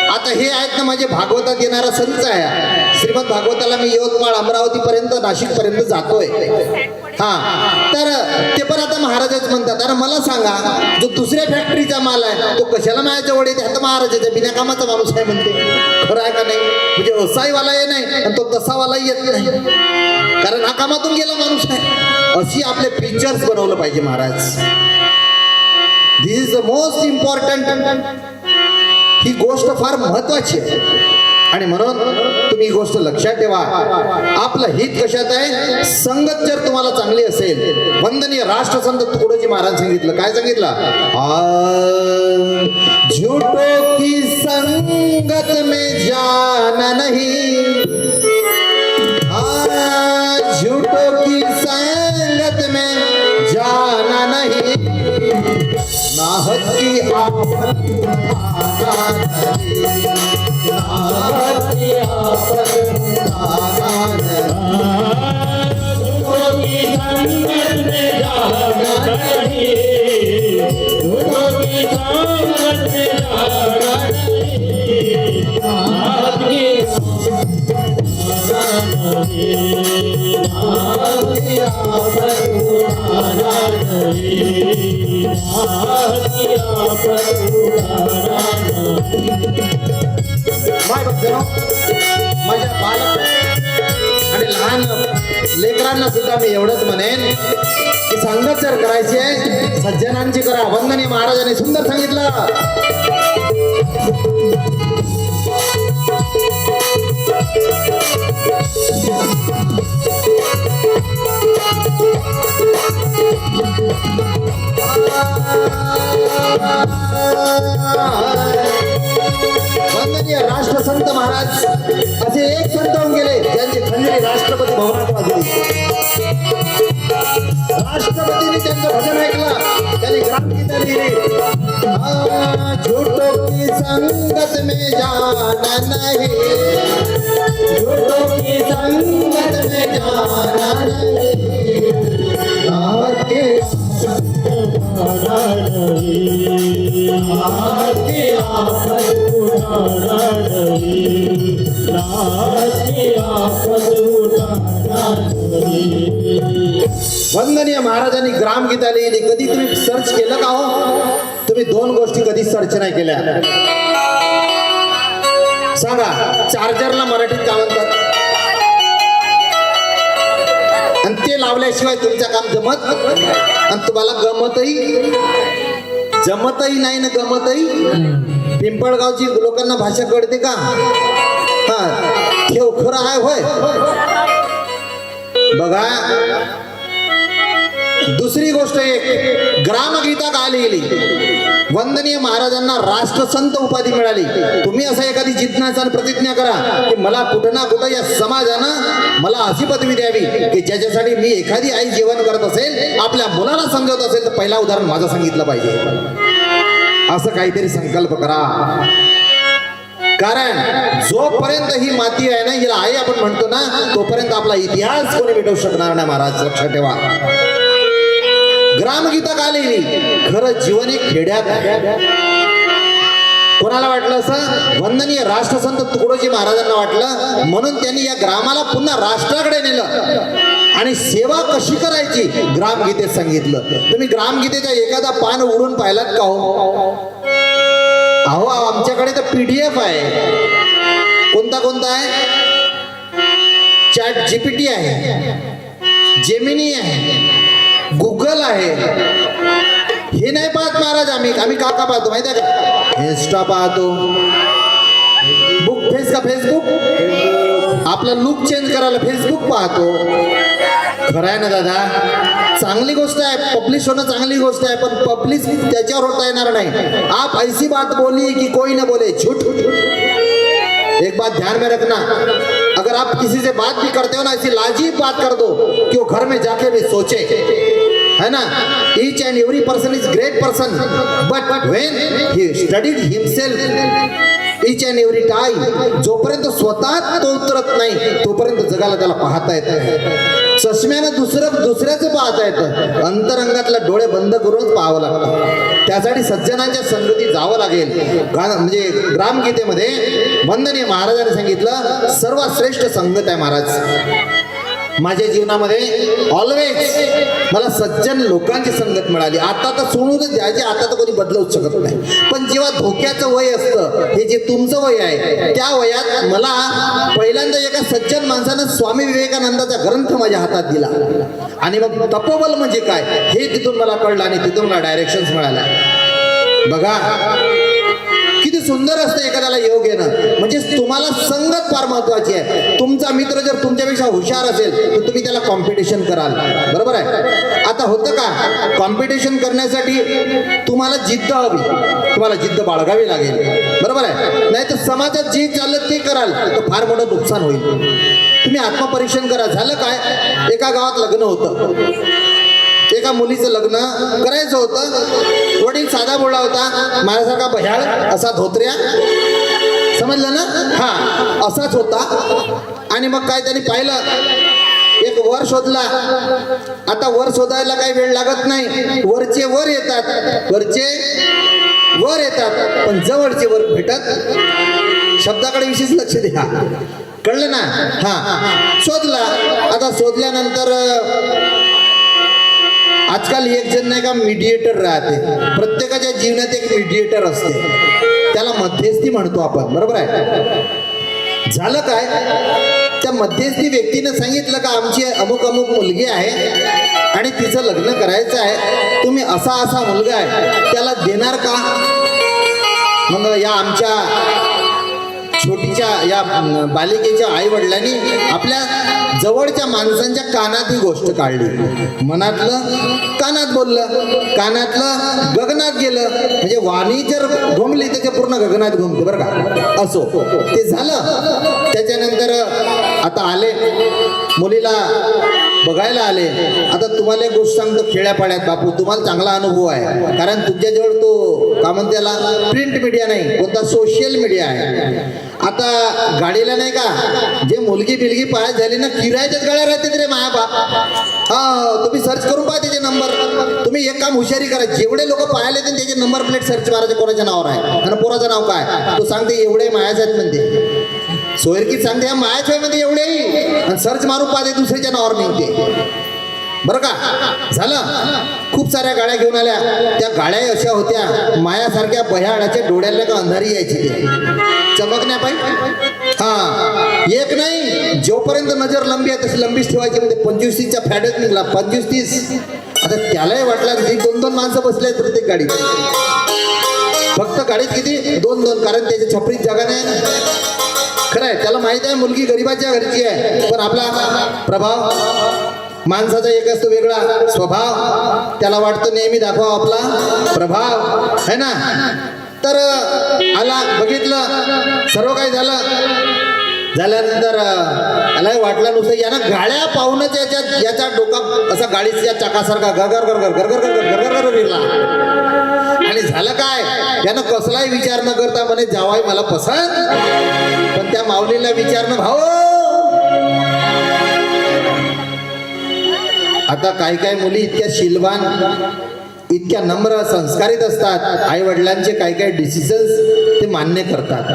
आता हे आहेत ना माझे भागवतात येणारा संच आहे. श्रीमद भागवताला मी यवतमाळ अमरावती पर्यंत नाशिक पर्यंत जातोय. तर ते पण आता महाराजच म्हणतात. आणि मला सांगा जो दुसऱ्या फॅक्टरीचा माल आहे तो कशाला माझ्या जवळ येते? आता महाराजाच्या बिना कामाचा माणूस आहे म्हणते. खरं आहे का नाही? म्हणजे असाईवाला ये नाही आणि तो तसावालाही येत नाही, कारण हा कामातून गेला माणूस आहे. अशी आपले पिक्चर्स बनवलं पाहिजे महाराज. दिस इज द मोस्ट इम्पॉर्टंट. ही गोष्ट फार महत्वाची आहे. आणि म्हणून तुम्ही ही गोष्ट लक्षात ठेवा, आपलं हित कशात आहे? संगत जर तुम्हाला चांगली असेल. वंदनीय राष्ट्रसंत तुकडोजी महाराज सांगितलं, काय सांगितलं? झूठो की संगत में जाना नहीं, झूठो की संगत में जाना नहीं, नाहक की आफत माझ्या बालक आणि लहान लेकरांना सुद्धा मी एवढंच म्हणेन की संगत जर करायची आहे सज्जनांची करा. वंदनीय महाराजांनी सुंदर सांगितलं, वंदनीय राष्ट्रसंत महाराज असे एक संत होऊन गेले ज्यांची खंजरी राष्ट्रपती भवनात वाजली. राष्ट्रपतींनी त्यांचं भजन ऐकलं, त्यांनी ग्रामगीता लिहिली. झूठों की संगत में जाना नहीं, झूठों की संगत में जाना नहीं, नाथ के उठाना नहीं, नाथ की आफत उठाना नहीं, नाथ की आफत उठाना नहीं। वंदनीय महाराजांनी ग्रामगीता लिहिली. कधी तुम्ही सर्च केलं का हो? तुम्ही दोन गोष्टी कधी सर्च नाही केल्या. सांगा, चार्जरला मराठीत काय म्हणतात? आणि ते लावल्याशिवाय तुमचं काम जमत आणि तुम्हाला जमतही नाही ना गमतही. पिंपळगावची लोकांना भाषा कळते का? हा, ठेव खरं आहे होय. बघा, दुसरी गोष्ट एक, ग्रामगीता का लिहिली? वंदनीय महाराजांना राष्ट्रसंत उपाधी मिळाली. तुम्ही असं एखादी जिज्ञासा आणि प्रतिज्ञा करा की मला कुठं ना कुठं या समाजानं मला अशी पदवी द्यावी की ज्याच्यासाठी मी एखादी आई जेवण करत असेल, आपल्या मुलाला समजवत असेल, तर पहिला उदाहरण माझं सांगितलं पाहिजे. असं काहीतरी संकल्प करा. कारण जोपर्यंत ही माती आहे ना, हिला आई आपण म्हणतो ना, तोपर्यंत आपला इतिहास कोणी मिटवू शकणार नाही. महाराज लक्षात ठेवा. ग्रामगीता का लिहिली? खरं जीवन एक खेड्यात आहे. कोणाला वाटलं असं? वंदनीय राष्ट्रसंत तुकडोजी महाराजांना वाटलं, म्हणून त्यांनी या ग्रामाला पुन्हा राष्ट्राकडे नेलं आणि सेवा कशी करायची ग्रामगीतेत सांगितलं. तुम्ही ग्रामगीतेचा एखादा पान उडून पाहिलात का हो? अहो, आमच्याकडे तर PDF आहे. कोणता आहे? चॅट GPT आहे, जेमिनी आहे, गुगल आहे. हे नाही पाहत महाराज. आम्ही का पाहतो माहिती आहे का? इंस्टा पाहतो, फेसबुक, आपला लुक चेंज करायला फेसबुक पाहतो. खरं आहे ना दादा? चांगली गोष्ट आहे, पब्लिश होणं चांगली गोष्ट आहे, पण पब्लिश त्याच्यावर होता येणार नाही. आप ऐसी बात बोली कि कोई ना बोले झूठ. एक बात ध्यान में रखना, अगर आप किसी से बात भी करते हो ना, ऐसी लाजीब बात कर दो कि वो घर में जाके भी सोचे, है ना. Each end every person is great person, but when he studied himself each and every time, जोपर्यंत स्वतः तो उतरत नाही तोपर्यंत जगाला त्याला पाहता येत नाही. चष्म्यानं दुसऱ्याचं पाहता येतं, अंतरंगातला डोळे बंद करूनच पाहावं लागतं. त्यासाठी सज्जनांच्या संगती जावं लागेल. म्हणजे ग्रामगीतेमध्ये वंदनीय महाराजांनी सांगितलं, सर्वात श्रेष्ठ संगत आहे महाराज. माझ्या जीवनामध्ये ऑलवेज मला सज्जन लोकांची संगत मिळाली. आता तर सोडूनच द्यायचे, आता तर कोणी बदलवूच शकत नाही. पण जेव्हा धोक्याचं वय असतं, हे जे तुमचं वय आहे, त्या वयात मला पहिल्यांदा एका सज्जन माणसानं स्वामी विवेकानंदाचा ग्रंथ माझ्या हातात दिला आणि मग तपोबल म्हणजे काय हे तिथून मला कळलं आणि तिथून मला डायरेक्शन्स मिळाल्या. बघा किती सुंदर असतं एखाद्याला योग येणं. म्हणजे तुम्हाला संगत फार महत्वाची आहे. तुमचा मित्र जर तुमच्यापेक्षा हुशार असेल तर तुम्ही त्याला कॉम्पिटिशन कराल, बरोबर आहे. आता होतं का, कॉम्पिटिशन करण्यासाठी तुम्हाला जिद्द हवी, तुम्हाला जिद्द बाळगावी लागेल, बरोबर आहे. नाही तर समाजात जे चाललं ते कराल तर फार मोठं नुकसान होईल. तुम्ही आत्मपरीक्षण करा. झालं काय, एका गावात लग्न होतं, एका मुलीचं लग्न करायचं होतं. वडील साधा बोळा होता, माझ्यासारखा भयाळ, असा धोत्र्या, समजलं ना, हा असाच होता. आणि मग काय त्यांनी पाहिलं, एक वर शोधला. आता वर शोधायला काही वेळ लागत नाही, वरचे वर येतात, पण जवळचे वर भेटत. शब्दाकडे विशेष लक्ष द्या, कळलं ना. हा शोधला. आता शोधल्यानंतर आजकाल एक जण नाही का मीडिएटर राहते. प्रत्येकाच्या जीवनात एक मीडिएटर असते, त्याला मध्यस्थी म्हणतो आपण, बरोबर आहे. झालं काय, त्या मध्यस्थी व्यक्तीनं सांगितलं का आमची अमुक मुलगी आहे आणि तिचं लग्न करायचं आहे, तुम्ही असा मुलगा आहे, त्याला देणार का. मग या आमच्या छोटीच्या या बालिकेच्या आई वडिलांनी आपल्या जवळच्या माणसांच्या कानात ही गोष्ट काढली. मनातलं कानात बोललं, कानातलं गगनात गेलं. म्हणजे वाणी जर घुमली तर ते पूर्ण गगनात घुमते, बरं का. असो, ते झालं. त्याच्यानंतर आता आले मुलीला बघायला आले. आता तुम्हाला एक गोष्ट सांगतो, खेड्यापाड्यात बापू तुम्हाला चांगला अनुभव आहे, कारण तुमच्याजवळ तो का म्हणते त्याला प्रिंट मीडिया नाही, कोणता सोशल मीडिया आहे. आता गाडीला नाही का जे मुलगी बिलगी पायात झाली ना, किरायाच्याच गाड्या राहते रे माया बाप. हा तुम्ही सर्च करून पहा त्याचे नंबर. तुम्ही एक काम हुशारी करा, जेवढे लोक पाहायला येते त्याचे नंबर प्लेट सर्च मारायचे कोणाच्या नावावर आहे आणि पोराचं नाव काय, तो सांगते एवढे मायाच आहेत म्हणते. सोयरकीत सांगते मायाच आहे म्हणते एवढेही, आणि सर्च मारून पाहते दुसऱ्याच्या नावावर निघते. बरं का झालं. खूप साऱ्या गाड्या घेऊन आल्या. त्या गाड्या अशा होत्या मायासारख्या बह्याडाच्या डोळ्याला का अंधारी यायची ते चमकण्या पाहिजे. हा एक नाही, जोपर्यंत नजर लंबी आहे तशी लंबीच ठेवायची. म्हणजे 25-30च्या फॅडच निघला 25-30. आता त्यालाही वाटलं की 2-2 माणसं बसले आहेत प्रत्येक गाडीत. फक्त गाडीत किती 2-2, कारण त्याच्या छपरीत जागा नाही ना. खरं आहे, त्याला माहित आहे मुलगी गरिबाच्या घरची आहे, पण आपला प्रभाव माणसाचा एक असतो वेगळा स्वभाव. त्याला वाटतं नेहमी दाखवा आपला प्रभाव है ना. तर आला, बघितलं, सर्व काही झालं. झाल्यानंतर आलाय वाटलं नुसतं यानं गाड्या पाहूनच याच्या डोका असा गाडीच्या चाकासारखा गरगर गरगर गरगर गरगर गरगर फिरला. आणि झालं काय, यानं कसलाही विचार न करता म्हणे जावाई मला पसंत. पण त्या माऊलीला विचारणं भाऊ. आता काही काही मुली इतक्या शिलवान, इतक्या नम्र संस्कारित असतात, आई वडिलांचे काही काही डिसिजन्स ते मान्य करतात.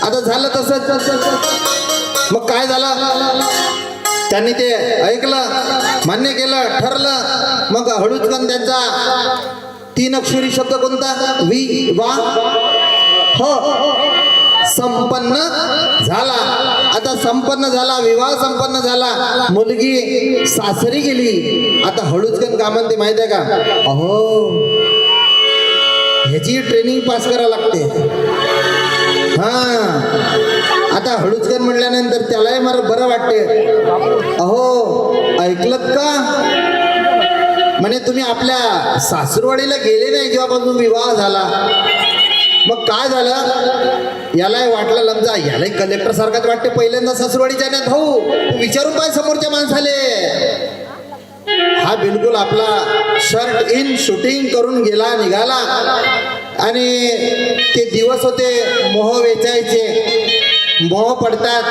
आता झालं तसंच. मग काय झालं, त्यांनी ते ऐकलं, मान्य केलं, ठरलं. मग हळूचकन त्यांचा 3 अक्षरी शब्द कोणता, वी वा हो संपन्न झाला. आता संपन्न झाला, विवाह संपन्न झाला, मुलगी सासरी गेली. आता हळूचकन का म्हणते माहिती आहे का, अहो ह्याची ट्रेनिंग पास करावं लागते. हा आता हळूचकन म्हटल्यानंतर त्यालाही मला बरं वाटते. अहो ऐकलत का, म्हणे तुम्ही आपल्या सासूरवाडीला गेले नाही जेव्हापासून विवाह झाला. मग काय झालं, यालाही वाटलं लमजा, यालाही कलेक्टर सारखाच वाटते पहिल्यांदा सासूरवाडीच्या नाही. भाऊ तू विचारून पाय समोरच्या माणसाले. हा बिलकुल आपला शर्ट इन शूटिंग करून गेला, निघाला. आणि ते दिवस होते मोह वेचायचे, मोह पडतात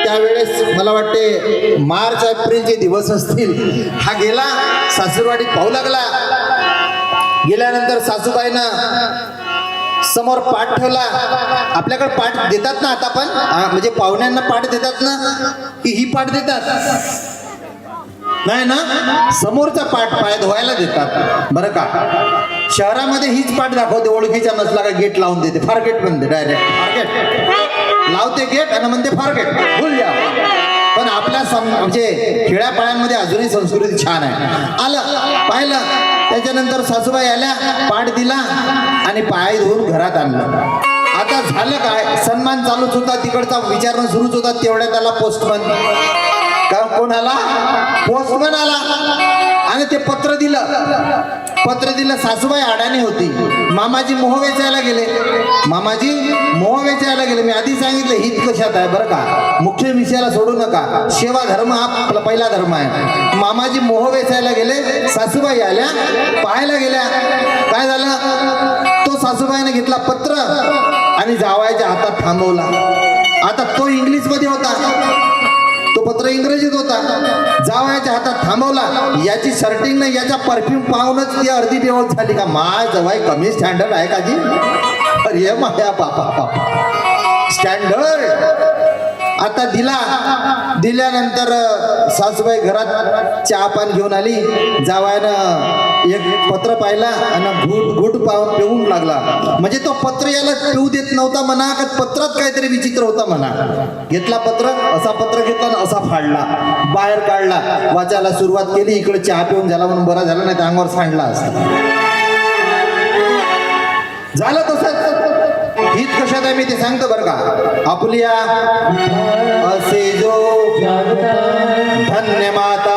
त्यावेळेस, मला वाटते मार्च एप्रिलचे दिवस असतील. हा गेला सासूरवाडीत, पाहू लागला. गेल्यानंतर सासूबाईनं समोर पाठ ठेवला. आपल्याकडे पाठ देतात ना आता पण, म्हणजे पाहुण्यांना पाठ देतात ना, की ही पाठ देतात नाही ना, समोरचा पाठ पाय धुवायला देतात. बरं का, शहरामध्ये हीच पाठ दाखवते, ओळखीच्या नसला का गेट लावून देते, फारगेट म्हणते, डायरेक्ट फारगेट लावते गेट आणि म्हणते फारगेट, भूल जा. पण आपल्या म्हणजे खेड्यापाड्यांमध्ये अजूनही संस्कृती छान आहे. आलं पाहिलं, त्याच्यानंतर सासूबाई आल्या, पाठ दिला आणि पाय धुवून घरात आणलं. आता झालं काय, सन्मान चालूच होता, तिकडचा विचारणं सुरूच होता. तेवढ्या त्याला पोस्टमन का कोण आला, पोस्टमन आला आणि ते पत्र दिलं. सासूबाई अडाणी होती, मामाजी मोह वेचायला गेले. मी आधी सांगितलं हित कशात आहे बरं का, मुख्य विषयाला सोडू नका. सेवा धर्म हा आपला पहिला धर्म आहे. मामाजी मोह वेचायला गेले, सासूबाई आल्या, पाहायला गेल्या. काय झालं, तो सासूबाईने घेतला पत्र आणि जावयाच्या हातात थांबवला. आता तो इंग्लिश मध्ये होता, तो पत्र इंग्रजीत होता. जावयाच्या हातात थांबवला. याची शर्टिंग नाही, याचा परफ्यूम पाहूनच ती अर्धी बेहोश झाली. का माय जवाई कमी स्टँडर्ड आहे का जी, अरे माझ्या बापा स्टँडर्ड. आता दिल्यानंतर सासूबाई घरात चहा पान घेऊन आली. जावयानं एक पत्र पाहिला आणि घुट पिऊन लागला. म्हणजे तो पत्र याला पिऊ देत नव्हता म्हणा, का पत्रात काहीतरी विचित्र होता म्हणा. घेतला पत्र, असा पत्र घेतला आणि असा फाडला, बाहेर काढला, वाचायला सुरुवात केली. इकडे चहा पिऊन झाला म्हणून बरा झाला, नाही तर अंगावर सांडला असता. झालं तसंच. हित कशात आहे मी ते सांगतो बरं का. आपल्या असे जो धन्य माता,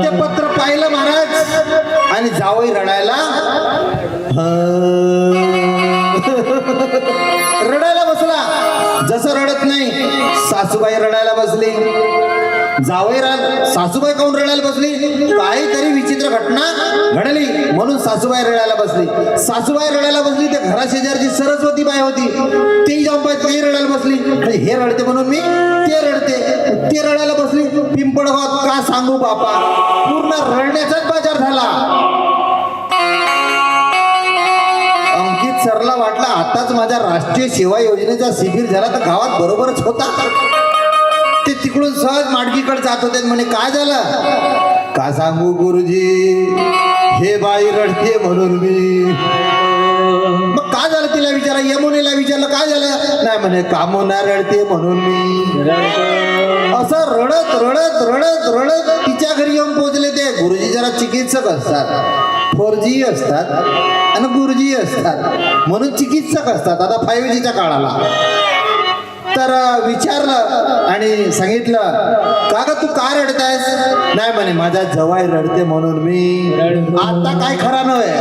ते पत्र पाहिलं महाराज आणि जावई रडायला बसला. सासूबाई रडायला बसली. जावई सासूबाई काऊन रडायला बसली? काहीतरी विचित्र घटना घडली म्हणून सासूबाई रडायला बसली. सासूबाई रडायला बसली तर घराशेजारची सरस्वती बाई होती, ती जाऊन पाहिजे ती रडायला बसली. हे रडते म्हणून मी ते रडते, ते रडायला बसली. पिंपळगावात का सांगू बापा, पूर्ण रडण्याचाच बाजार झाला. अंकित सरला वाटला आताच माझ्या राष्ट्रीय सेवा योजनेचा शिबिर झाला तर गावात बरोबरच होता. ते तिकडून सहज माडगीकडे जात होते. म्हणे काय झालं? का सांगू गुरुजी, हे बाई रडते म्हणून मी. मग काय झालं तिला विचारा, यमुनेला विचारलं काय झालं? नाही म्हणे कामोना रडते म्हणून मी. असं रडत रडत रडत रडत तिच्या घरी येऊन पोहोचले. ते गुरुजी जरा चिकित्सक असतात, 4G असतात आणि गुरुजी असतात म्हणून चिकित्सक असतात. आता 5Gच्या काळाला तर विचारलं आणि सांगितलं का ग तू का रडतायस? नाही म्हणे माझा जवाई रडते म्हणून मी. आता काय खरा नव्हे,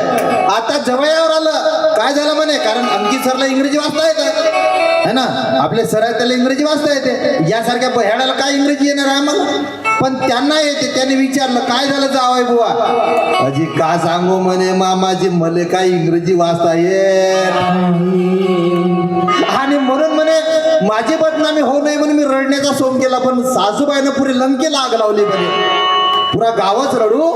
आता जवायावर आलं. काय झालं म्हणे? कारण अंकित सरला इंग्रजी वाचता येते है ना, आपले सर आहेत त्याला इंग्रजी वाचता येते. यासारख्या बह्याडाला काय इंग्रजी येणार आहे आम्हाला? पण त्यांना येते. त्याने विचारलं काय झालं जावई बुवा? अजी का सांगू म्हणे मामाजी, मले काय इंग्रजी वाचता येत आणि म्हणून म्हणे माझी बदनामी होऊ नये म्हणून मी रडण्याचा सोम केला. पण सासूबाईनं पुरी लंकेला आग लावली म्हणे. पुरा गावच रडू,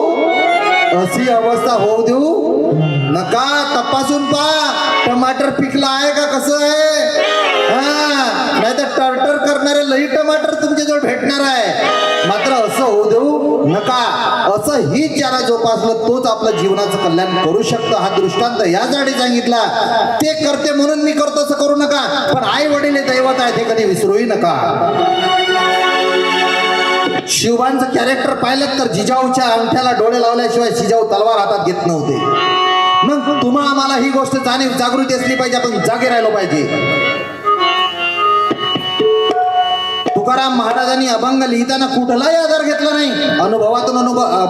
अशी अवस्था होऊ देऊ नका. तपासून पहा टमाटर पिकला आहे का कसं आहे. हा नाही तर टर्टर करणारे लई टमाटर तुमच्याजवळ भेटणार आहे. मात्र असं होऊ देऊ नका. असं ही ज्याला जोपासलं तोच आपलं जीवनाचं कल्याण करू शकतं. हा दृष्टांत यासाठी सांगितला. ते करते म्हणून मी करतो असं करू नका. पण आई वडील हे दैवत आहे, ते कधी विसरूही नका. शिवबांचं कॅरेक्टर पाहिलं तर जिजाऊच्या अंगठ्याला डोळे लावल्याशिवाय जिजाऊ तलवार हातात घेत नव्हते. मग तुम्हा आम्हाला ही गोष्ट जागृती असली पाहिजे, आपण जागे राहिलो पाहिजे. तुकाराम महाराजांनी अभंग लिहिताना कुठलाही आधार घेतला नाही. अनुभवातून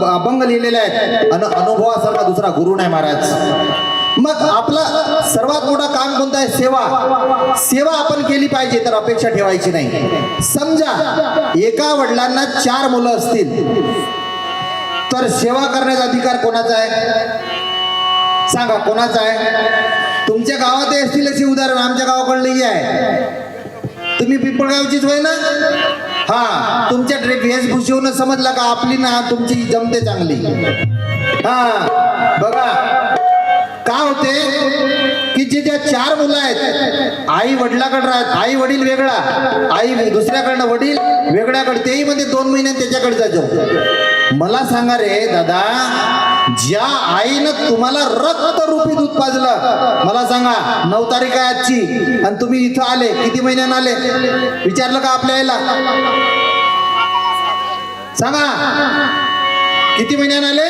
अभंग लिहिलेले आहेत. अनुभवासारखा दुसरा गुरु नाही महाराज. मग आपला सर्वात मोठा काम कोणतं आहे? सेवा. सेवा आपण केली पाहिजे तर अपेक्षा ठेवायची नाही. समजा एका वडिलांना 4 मुलं असतील तर सेवा करण्याचा अधिकार कोणाचा आहे? सांगा कोणाचा आहे? तुमच्या गावात असतील अशी उदाहरण आमच्या गावाकडली आहे. तुम्ही पिंपळगावचीच होय ना? हा तुमच्या वेशभूषेवरून समजला का आपली ना तुमची जमते चांगली. हा बघा काय होते की जे ज्या 4 मुलं आहेत, आई वडिलाकडे राहत, आई वडील वेगळा, आई दुसऱ्याकडनं, वडील वेगळ्याकडे, तेही मध्ये 2 महिन्यात त्याच्याकडे जायचो. मला सांगा रे दादा, ज्या आईनं तुम्हाला रक्तरूपी दूध पाजलं, मला सांगा 9 तारीख आहे आजची आणि तुम्ही इथं आले, किती महिन्यानं आले? विचारलं का आपल्या आईला? सांगा किती महिन्यानं आले?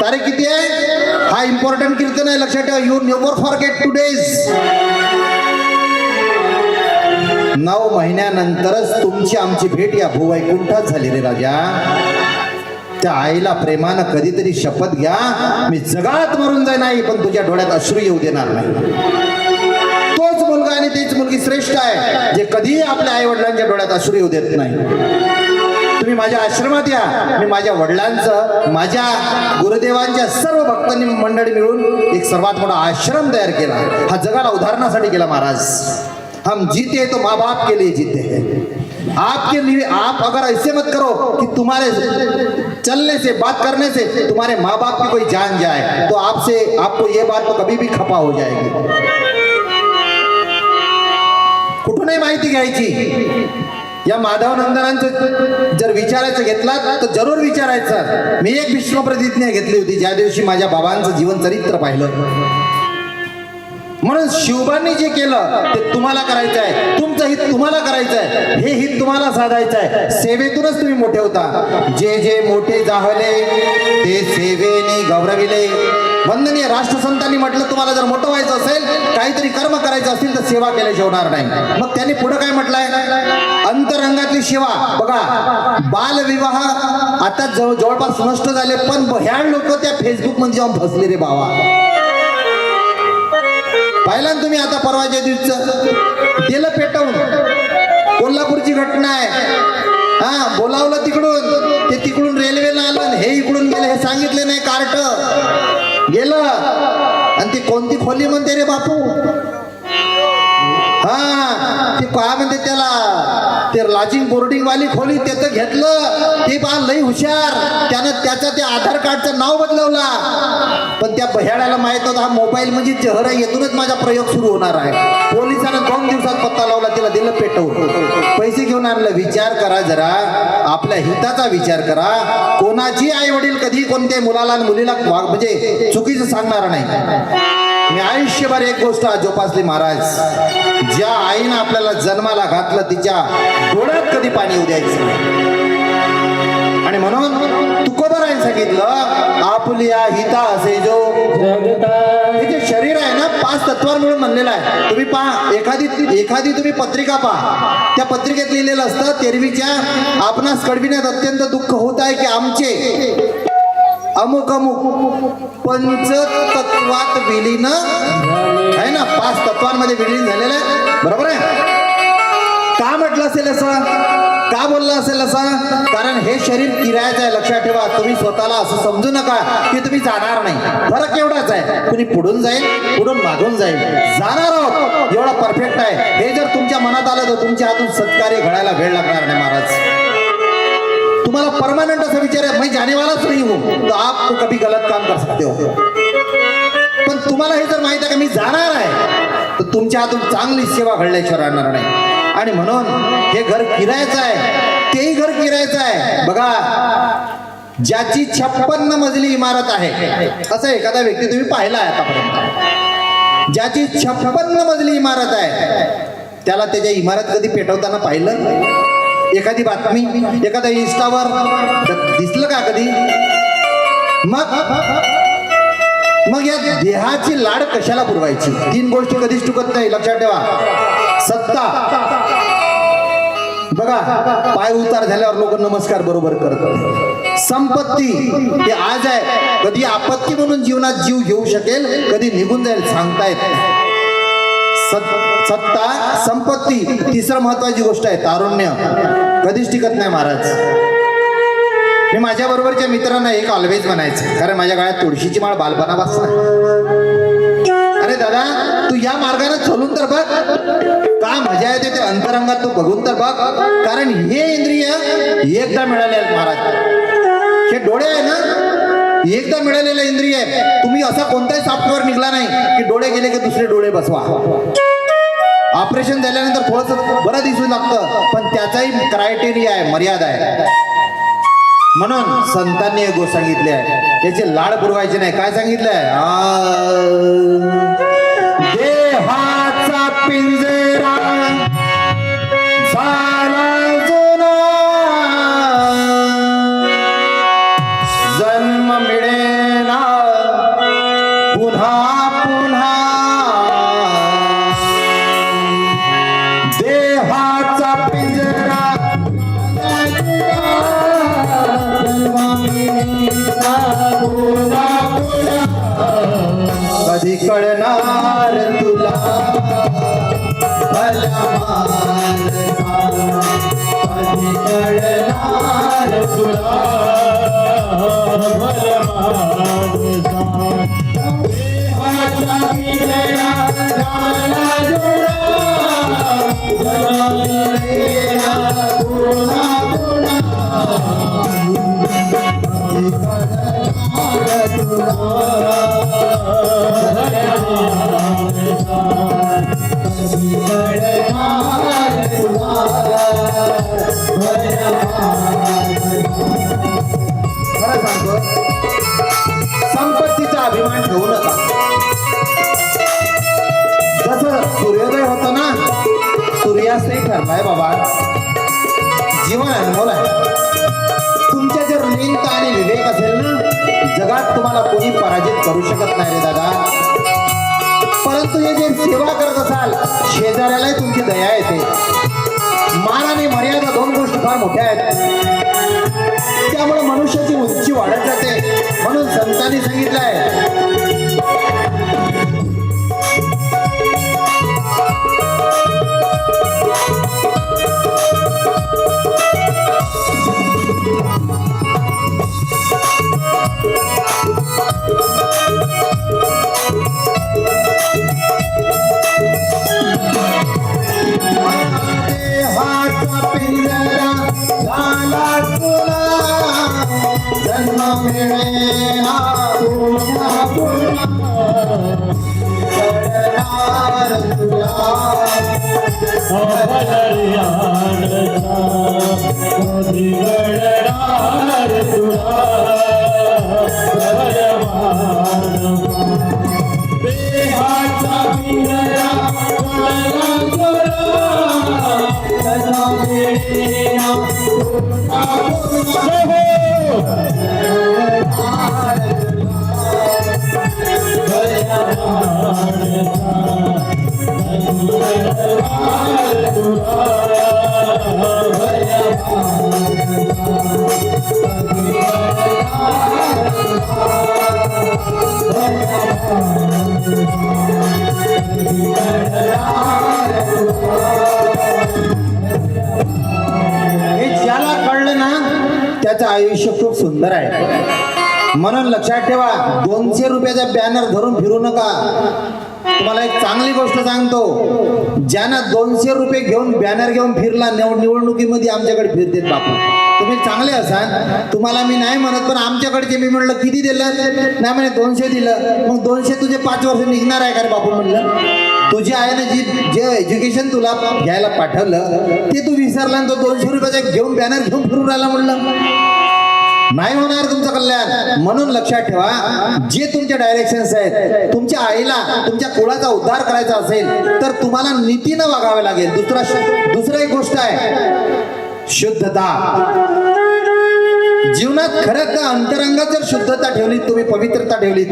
तारीख किती आहे? हा इम्पॉर्टंट कीर्तन आहे, लक्षात ठेवा. You never forget two days. 9 महिन्यानंतरच तुमची आमची भेट या भूवैकुंठात झाली रे राजा. त्या आईला प्रेमानं कधीतरी शपथ घ्या, मी जगात मरून जाय नाही पण तुझ्या डोळ्यात अश्रू येऊ देणार नाही. तोच मुलगा आणि तीच मुलगी श्रेष्ठ आहे जे कधीही आपल्या आई वडिलांच्या डोळ्यात अश्रू येऊ देत नाही. तुम्ही माझ्या आश्रमात या, मी माझ्या वडिलांचं, माझ्या गुरुदेवांच्या सर्व भक्तांनी मंडळी मिळून एक सर्वात मोठा आश्रम तयार केला. हा जगाला उदाहरणासाठी केला महाराज. हम जीते तो माँ बाप के लिए जीते हैं. आपके लिए आप अगर ऐसे मत करो कि तुम्हारे चलने से, बात करने से तुम्हारे माँ बाप की कोई जान जाए, तो आपको ये बात तो कभी भी खपा हो जाएगी. कुठूनही माहिती घ्यायची. या माधव नंदनांचं जर विचारायचं घेतला तर जरूर विचारायचं. मी एक भीष्म प्रतिज्ञा घेतली होती ज्या दिवशी माझ्या बाबांचं जीवन चरित्र पाहिलं. म्हणून शिवबांनी जे केलं ते तुम्हाला करायचं आहे. तुमचं हित तुम्हाला करायचं आहे. हे हित तुम्हाला साधायचं आहे. सेवेतूनच तुम्ही मोठे होता. जे जे मोठे जाहले ते सेवेने गौरविले. वंदनीय राष्ट्रसंतांनी म्हटलं तुम्हाला जर मोठं व्हायचं असेल, काहीतरी कर्म करायचं असेल तर सेवा केल्याशिवाय होणार नाही. मग त्यांनी पुढे काय म्हटलंय? अंतरंगातली सेवा. बघा बालविवाह आता जवळपास नष्ट झाले, पण ह्या लोक त्या फेसबुक मध्ये जाऊन फसले रे बाबा. पाहिलं तुम्ही आता परवाच्या दिवसाचं दिलं पेटवून. कोल्हापूरची घटना आहे. हा, बोलावलं तिकडून, ते तिकडून रेल्वेला आलं आणि हे इकडून गेलं, हे सांगितले नाही. कार्ट गेलं आणि ती कोणती खोली म्हणते रे बापू? हा, ते काय म्हणते त्याला, ते लॉजिंग बोर्डिंग वाली खोली, त्याचं घेतलं. ते बा लई हुशार, त्यानं त्याचं ते आधार कार्डचं नाव बदलवला. पण त्या बह्याड्याला माहित होतं हा मोबाईल म्हणजे जहर आहे, येथूनच माझा प्रयोग सुरू होणार आहे. पोलिसांना 2 दिवसात पत्ता लावला, तिला दिलं पेटवून, पैसे घेऊन आणलं. विचार करा जरा, आपल्या हिताचा विचार करा. कोणाची आई वडील कधी कोणत्या मुलाला आणि मुलीला म्हणजे चुकीचं सांगणार नाही. मी आयुष्यभर एक गोष्ट जोपासली महाराज, ज्या आईनं आपल्याला जन्माला घातलं तिच्या डोळ्यात कधी पाणी येऊ द्यायचं नाही. आणि म्हणून तुकोबारायने सांगितलं, आपुलिया हिता असे जो हे जे शरीर आहे ना, 5 तत्वांवर मिळून बनलेलं आहे. तुम्ही पहा, एखादी तुम्ही पत्रिका पहा, त्या पत्रिकेत लिहिलेलं असतं, तेरवीच्या, आपणास कळविण्यात अत्यंत दुःख होत आहे की आमचे अमुक अमुक पंचतत्वात विलीन आहे ना, 5 तत्वांमध्ये विलीन झालेलं आहे. बरोबर आहे? का म्हटलं असेल असं, का बोललं असेल असं? कारण हे शरीर किरायाचं आहे. लक्षात ठेवा, तुम्ही स्वतःला असं समजू नका की तुम्ही जाणार नाही. फरक एवढाच आहे, कुणी पुढून जाईल, पुढून मागून जाईल, जाणार आहोत एवढा परफेक्ट आहे. हे जर तुमच्या मनात आलं तर तुमच्या हातून सत्कार्य घडायला वेळ लागणार नाही महाराज. तुम्हाला परमानेंट असा विचार आहे, मैं जाने वालाच नहीं हूं, तो आप कभी गलत काम कर सकते हो. पण तुम्हाला हे जर माहित आहे की मी जाणार आहे, तर तुमच्या हातून चांगली सेवा घडल्याशिवाय राहणार नाही. आणि म्हणून हे घर किरायचं आहे, तेही घर किरायचं आहे. बघा, ज्याची 56 मजली इमारत आहे, असं एखादा व्यक्ती तुम्ही पाहिला आहे आतापर्यंत, ज्याची 56 मजली इमारत आहे, त्याला त्याच्या इमारत कधी पेटवताना पाहिलं? एखादी बातमी, एखादा इंस्टावर दिसलं का कधी? मग या देहाची लाड कशाला पुरवायची? 3 गोष्टी कधीच चुकत नाही, लक्षात ठेवा. सत्ता, बघा पाय उतार झाल्यावर लोक नमस्कार बरोबर करतात. संपत्ती, ते आज आहे, कधी आपत्ती म्हणून जीवनात जीव घेऊ शकेल, कधी निघून जाईल, सांगता येत नाही. सत्ता, संपत्ती. 3रं महत्वाची गोष्ट आहे तारुण्य, कधीच टिकत नाही महाराज. मी माझ्या बरोबरच्या मित्रांना एक ऑलवेज म्हणायचं, कारण माझ्या गळ्यात तुळशीची माळ बालपणापासून आहे. अरे दादा, तू या मार्गाने चलून तर बघ, का मजा येते ते अंतरंगात तू बघून तर बघ. कारण हे इंद्रिय एकदा मिळाले आहेत महाराज. हे डोळे आहे ना, एकदा मिळालेलं इंद्रिय आहे. तुम्ही असा कोणताही सॉफ्टवेअर निघला नाही की डोळे गेले की दुसरे डोळे बसवा. ऑपरेशन झाल्यानंतर थोडंसं बरं दिसू लागतं, पण त्याचाही क्रायटेरिया आहे, मर्यादा आहे. म्हणून संतांनी एक गोष्ट सांगितली आहे, त्याचे लाड पुरवायचे नाही. काय सांगितलंय? देहाचा पिंजरा झाला जुना, जन्म मिळेना पुन्हा पुन्हा. देहाचा पिंजरा कधी कळणार तुला भलमान, कधी कळणार तुला भलमान. देहाचा पिंजरा झाला जुना, जन्म मिळेना पुन्हा पुन्हा. संपत्तीचा अभिमान ठेवू नका. जसं सूर्योदय होतो ना, सूर्यास्तही ठरलाय बाबा. जीवन अनमोल आहे. तुमच्या जर लीनता आणि विवेक असेल ना, जगात तुम्हाला कोणी पराजित करू शकत नाही रे दादा. परंतु हे जे सेवा करत असाल, शेजाऱ्यालाही तुमची दया येते. मान आणि मर्यादा 2 गोष्टी फार मोठ्या आहेत. त्यामुळे मनुष्याची उंची वाढत जाते. म्हणून संतांनी सांगितलंय, देहाचा पिंजरा झाला तुला जन्म मिळेना पुन्हा घडणार तुला हे ज्याला कळलं ना त्याचं आयुष्य खूप सुंदर आहे. म्हणून लक्षात ठेवा, 200 रुपयाचा बॅनर धरून फिरू नका. तुम्हाला एक चांगली गोष्ट सांगतो, ज्यानं 200 रुपये घेऊन बॅनर घेऊन फिरला निवडणुकीमध्ये आमच्याकडे फिरतेत बापू. तुम्ही चांगले असाल, तुम्हाला मी नाही म्हणत, पण आमच्याकडचे मी म्हणलं किती दिलं, नाही म्हणे 200 दिलं. मग 200 तुझे 5 वर्ष निघणार आहे का रे बापू म्हणलं. तुझी आईने जे एज्युकेशन तुला घ्यायला पाठवलं ते तू विसरला आणि तो 200 रुपयाचा घेऊन बॅनर घेऊन फिरून राहिला म्हणलं. नाही होणार तुमचं कल्याण. म्हणून लक्षात ठेवा, जे तुमचे डायरेक्शन्स आहेत, तुमच्या आईला तुमच्या कुळाचा उद्धार करायचा असेल तर तुम्हाला नीतीनं वागावे लागेल. दुसरं एक गोष्ट आहे, शुद्धता. जीवनात खरंच अंतरंगात जर शुद्धता ठेवली, तुम्ही पवित्रता ठेवली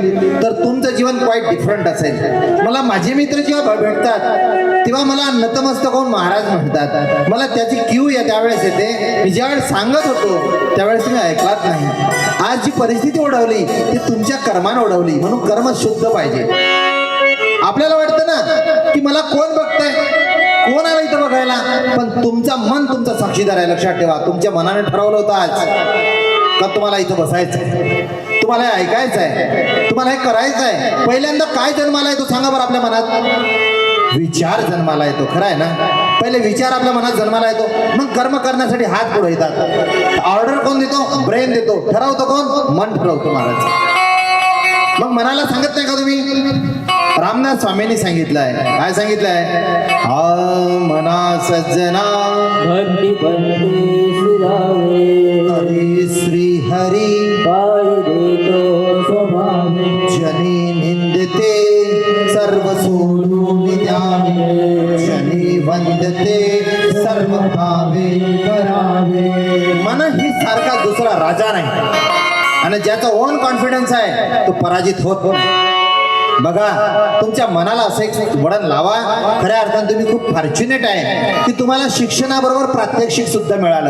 तर तुमचं जीवन क्वाईट डिफरंट असेल. मला माझे मित्र जेव्हा भेटतात तेव्हा मला नतमस्तक होऊन महाराज म्हणतात. मला त्याची क्यू या त्यावेळेस येते. मी ज्यावेळेस सांगत होतो त्यावेळेस तुम्ही ऐकलात नाही. आज जी परिस्थिती ओढवली ती तुमच्या कर्मानं ओढवली. म्हणून कर्म शुद्ध पाहिजे. आपल्याला वाटतं ना की मला कोण बघताय, कोण आलं इथं बघायला, पण तुमचं मन तुमचा साक्षीदार आहे. लक्षात ठेवा, तुमच्या मनाने ठरवलं होतं आज का तुम्हाला इथं बसायचं, तुम्हाला हे ऐकायचं आहे, तुम्हाला हे करायचं आहे. पहिल्यांदा काय जन्माला येतो सांगा बरं आपल्या मनात? विचार जन्माला येतो. खरं आहे ना? पहिले विचार आपल्या मनात जन्माला येतो, मग कर्म करण्यासाठी हात पुढे येतात. ऑर्डर कोण देतो? ब्रेन देतो. ठरवतो कोण? मन ठरवतो महाराज. मग मनाला सांगत नाही का तुम्ही? रामनाथ स्वामींनी सांगितलंय, काय सांगितलंय? हा मना सज्जना भक्ती बनते सुरावे, हरी श्री हरी पाय देतो स्वभावे, जनी निंदते सर्व सोडून द्यावे, जनी वंदते सर्व भावे करावे. मन ही सारखा दुसरा राजा नाही, आणि ज्याचा ओन कॉन्फिडन्स आहे तो पराजित होत नाही. बघा, तुमच्या मनाला असं एक वळण लावा. खऱ्या अर्थाने तुम्ही खूप फॉर्च्युनेट आहे की तुम्हाला शिक्षणाबरोबर प्रात्यक्षिक सुद्धा मिळालं.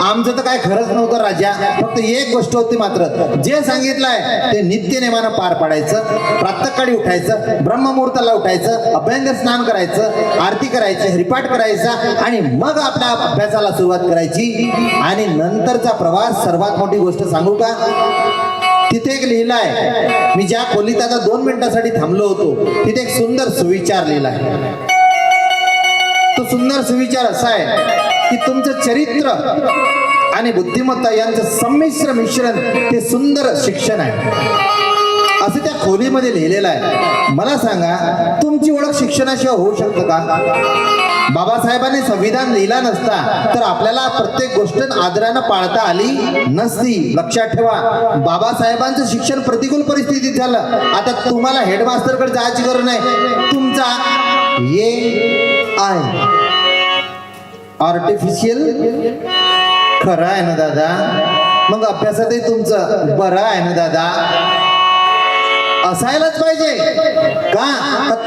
आमचं तर काय खरंच नव्हतं राजा. फक्त एक गोष्ट होती मात्र, जे सांगितलंय ते नित्य नेमानं पार पाडायचं. प्रातःकाळी उठायचं, ब्रह्ममुहूर्ताला उठायचं, अभ्यंग स्नान करायचं, आरती करायची, हरिपाठ करायचा, आणि मग आपल्या अभ्यासाला सुरुवात करायची. आणि नंतरचा प्रवास, सर्वात मोठी गोष्ट सांगू का? तिथे एक लिहिलाय, मी ज्या खोलीत आता 2 मिनिटासाठी थांबलो होतो तिथे एक सुंदर सुविचार लिहिलाय. तो सुंदर सुविचार असा आहे की तुमचं चरित्र आणि बुद्धिमत्ता यांचं संमिश्र मिश्रण ते सुंदर शिक्षण आहे, असं त्या खोलीमध्ये लिहिलेलं आहे. मला सांगा, तुमची ओळख शिक्षणाशिवाय होऊ शकतं का? बाबासाहेबांनी संविधान लिहिला नसता तर आपल्याला प्रत्येक गोष्ट आदरानं पाळता आली नसती. लक्षात ठेवा, बाबासाहेबांचं शिक्षण प्रतिकूल परिस्थितीत झालं. आता तुम्हाला हेडमास्टरकडे जायची गरज नाही. तुमचा आर्टिफिशियल खरं आहे ना दादा? मग अभ्यासातही तुमचं बरं आहे ना दादा? असायलाच पाहिजे का?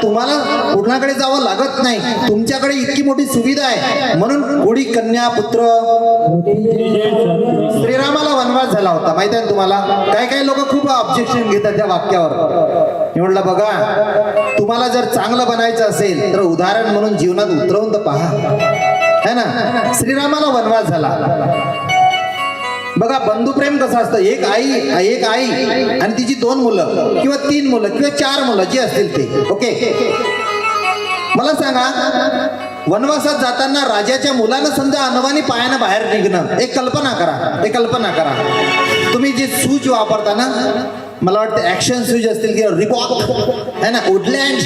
तुम्हाला कुणाकडे जावं लागत नाही, तुमच्याकडे इतकी मोठी सुविधा आहे. म्हणून कोणी कन्या पुत्र, श्रीरामाला वनवास झाला होता माहिती आहे तुम्हाला? काही लोक खूप ऑब्जेक्शन घेतात त्या वाक्यावर. मी म्हटलं बघा, तुम्हाला जर चांगलं बनायचं असेल तर उदाहरण म्हणून जीवनात उतरवून तर पहा, है ना? श्रीरामाला वनवास झाला, बघा बंधुप्रेम कसं असतं, एक आई आणि तिची 2 मुलं किंवा 3 मुलं किंवा 4 मुलं जे असतील ते. ओके, मला सांगा वनवासात जाताना राजाच्या मुलानं समजा अनवाणी पायानं बाहेर निघणं, एक कल्पना करा तुम्ही जे शूज वापरता ना, मला वाटतं ऍक्शन शूज असतील किंवा रिबॉक है ना, वुडलँड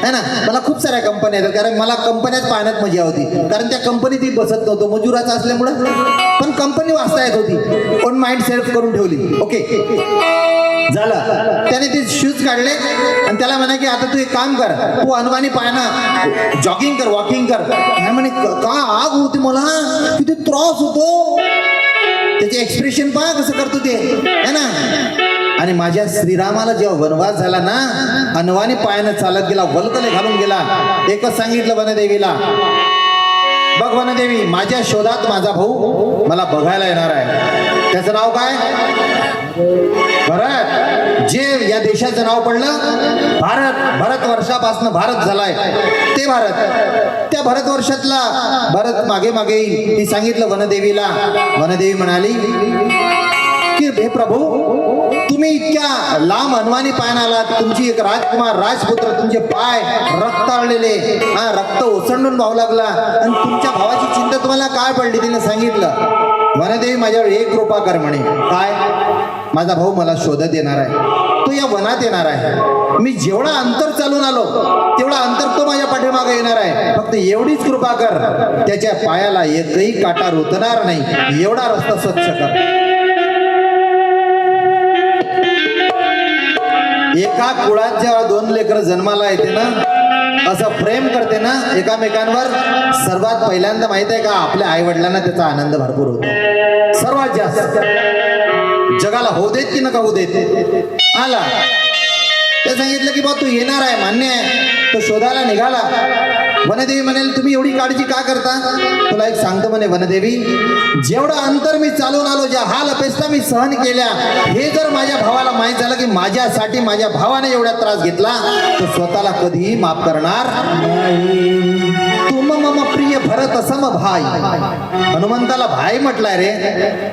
है ना, मला खूप साऱ्या कंपन्या आहेत, कारण मला कंपन्याच पाहण्यात मजा होती, कारण त्या कंपनीत बसत नव्हतं मजुराचं असल्यामुळं, पण कंपनी वाचता येत होती, पण माइंड सेल्फ करून ठेवली. ओके झालं, त्याने ते शूज काढले आणि त्याला म्हणा की आता तू एक काम कर, तू अनवाणी पायानं जॉगिंग कर, वॉकिंग कर. काय म्हणे का आग होती मला, किती त्रास होतो, त्याचे एक्सप्रेशन पहा कसं करतो ते है ना. आणि माझ्या श्रीरामाला जेव्हा वनवास झाला ना, अनवाणी पायानं चालत गेला, वल्कले घालून गेला, एकच सांगितलं वनदेवीला, बघ वनदेवी, माझ्या शोधात माझा भाऊ मला बघायला येणार आहे. त्याचं नाव काय? भरत. जे या देशाचं नाव पडलं भारत वर्षापासून भारत झालाय ते भारत. त्या भारत वर्षातला भारत मागे मागे येईल. ती सांगितलं वनदेवीला. वनदेवी म्हणाली की हे प्रभू, तुम्ही इतक्या लांब अनवाणी पायानं आलात, तुमची एक राजकुमार राजपुत्र, तुमचे पाय रक्ताळलेले, रक्त ओसंडून वाहू लागला, आणि तुमच्या भावाची चिंता तुम्हाला काय पडली? तिने सांगितलं वनदेवी माझ्यावर एक कृपा कर म्हणे. काय? माझा भाऊ मला शोधत येणार आहे, तो या वनात येणार आहे, मी जेवढा अंतर चालून आलो तेवढा अंतर तो माझ्या पाठीमागे येणार आहे, फक्त एवढीच कृपा कर, त्याच्या पायाला एकही काटा रुतणार नाही, एवढा रस्ता स्वच्छ कर. एका कुळात जेव्हा 2 लेकरं जन्माला येते ना, असं प्रेम करते ना एकामेकांवर, सर्वात पहिल्यांदा माहित आहे का, आपल्या आई वडिलांना त्याचा आनंद भरपूर होतो. सर्वात जास्त जगाला होऊ देत की नका होऊ देत, आला ते सांगितलं की बा तू येणार आहे, मान्य आहे. तो शोधायला निघाला. वनदेवी म्हणेल तुम्ही एवढी काळजी का करता? तुला एक सांगतो म्हणे वनदेवी, जेवढं अंतर मी चालून आलो, ज्या हाल अपेक्षा मी सहन केल्या, हे जर माझ्या भावाला माहीत झालं की माझ्यासाठी माझ्या भावाने एवढा त्रास घेतला, तो स्वतःला कधीही माफ करणार नाही. तुम मम प्रिय भरत सम भाई. हनुमंताला भाई म्हटलाय रे.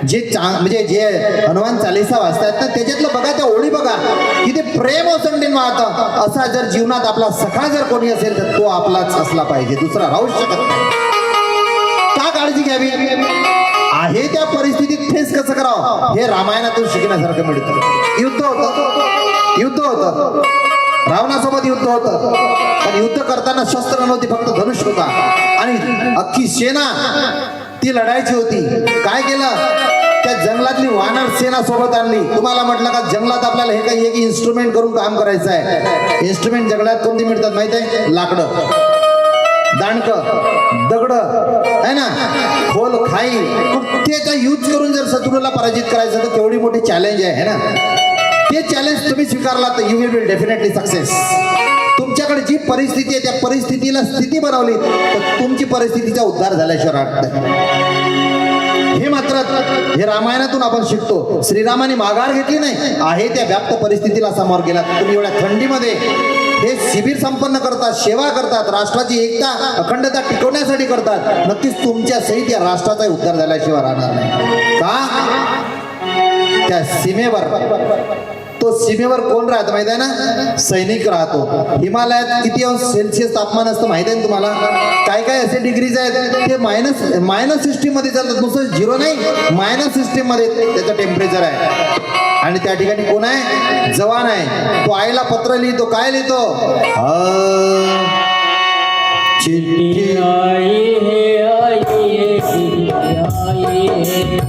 जे म्हणजे जे हनुमान चालीसा वाचतात ना, त्याच्यातलं बघा, त्या ओळी बघा, की ते प्रेम ओसंडून वाहतं. असा जर जीवनात आपला सखा जर कोणी असेल तर तो आपलाच असला पाहिजे, दुसरा राहूच शकत नाही. का काळजी घ्यावी? आहे त्या परिस्थितीत फेस कसं करावं हे रामायणातून शिकण्यासारखं मिळतं. युद्ध होतं, रावणासोबत युद्ध होतं, पण युद्ध करताना शस्त्र नव्हती, फक्त धनुष्य होता, आणि अख्खी सेना ती लढायची होती. काय केलं? त्या जंगलातली वानर सेना सोबत आणली. तुम्हाला म्हटलं का जंगलात आपल्याला हे काही एक इन्स्ट्रुमेंट करून काम करायचं आहे. इन्स्ट्रुमेंट जंगलात कोणती मिळतात माहित आहे? लाकडं, दांडकं, दगड है ना, खोल खाई, त्याचा यूज करून जर शत्रूला पराजित करायचं तर केवढी मोठी चॅलेंज आहे ना. ते चॅलेंज तुम्ही स्वीकारला तर you will be definitely success. तुमच्याकडे जी परिस्थिती आहे त्या परिस्थितीला स्थिती बनवली तर तुमची परिस्थितीचा उद्धार झाल्याशिवाय राहत नाही. हे मात्र हे रामायणातून आपण शिकतो. श्रीरामाने माघार घेतली नाही, आहे त्या व्याप्त परिस्थितीला समोर गेला. तुम्ही एवढ्या थंडीमध्ये हे शिबिर संपन्न करतात, सेवा करतात, राष्ट्राची एकता अखंडता टिकवण्यासाठी करतात. नक्कीच तुमच्या सहित या राष्ट्राचा उद्धार झाल्याशिवाय राहणार नाही. का? त्या सीमेवर कोण राहतं माहिती आहे ना? सैनिक राहतो. हिमालयात किती अंश सेल्सिअस तापमान असतं माहिती आहे तुम्हाला? काय काय असे डिग्रीज आहेत ते मायनस सिस्टीम मध्ये चालतात. नुसतं 0 नाही, मायनस सिस्टीम मध्ये त्याचं टेम्परेचर आहे. आणि त्या ठिकाणी कोण आहे? जवान आहे. तो आईला पत्र लिहितो. काय लिहितो? चिठ्ठी आई है, आई है, चिट्ठी आई है, चिट्ठी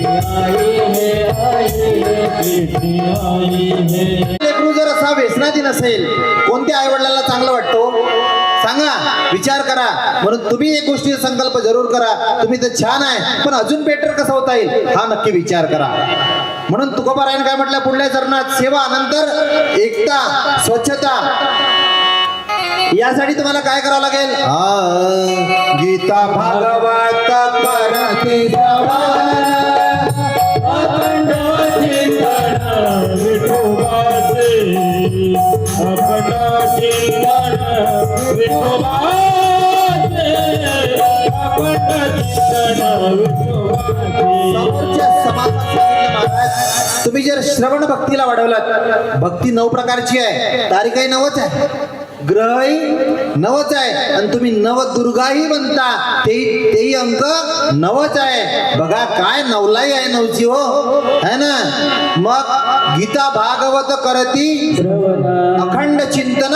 आई है, आई है, चिट्ठी आई है. लेकरू जर असा व्यसनाधी नसेल, कोणत्या आई वडिलांना चांगलं वाटतो? सांगा, विचार करा. म्हणून तुम्ही एक गोष्टीचा संकल्प जरूर करा. तुम्ही तर छान आहे, पण अजून बेटर कसं होता येईल हा नक्की विचार करा. म्हणून तुकोबारायने काय म्हटलं पुढल्या चरणात? सेवा, नंतर एकता, स्वच्छता. यासाठी तुम्हाला काय करावं लागेल? गीता भागवत करते अखंड चिंतन विठोबाचे, अखंड चिंतन विठोबाचे, अखंड चिंतन विठोबाचे. समोरच्या समाजात सांगितलं महाराज, तुम्ही जर श्रवण भक्तीला वाढवलात, भक्ती 9 प्रकारची आहे, तारीखही 9च आहे, ग्रहही 9च आहे, आणि तुम्ही नवदुर्गाही म्हणता, तेही अंक 9च आहे. बघा काय नवलाई आहे 9ची हो, है ना. मग गीता भागवत करती अखंड चिंतन,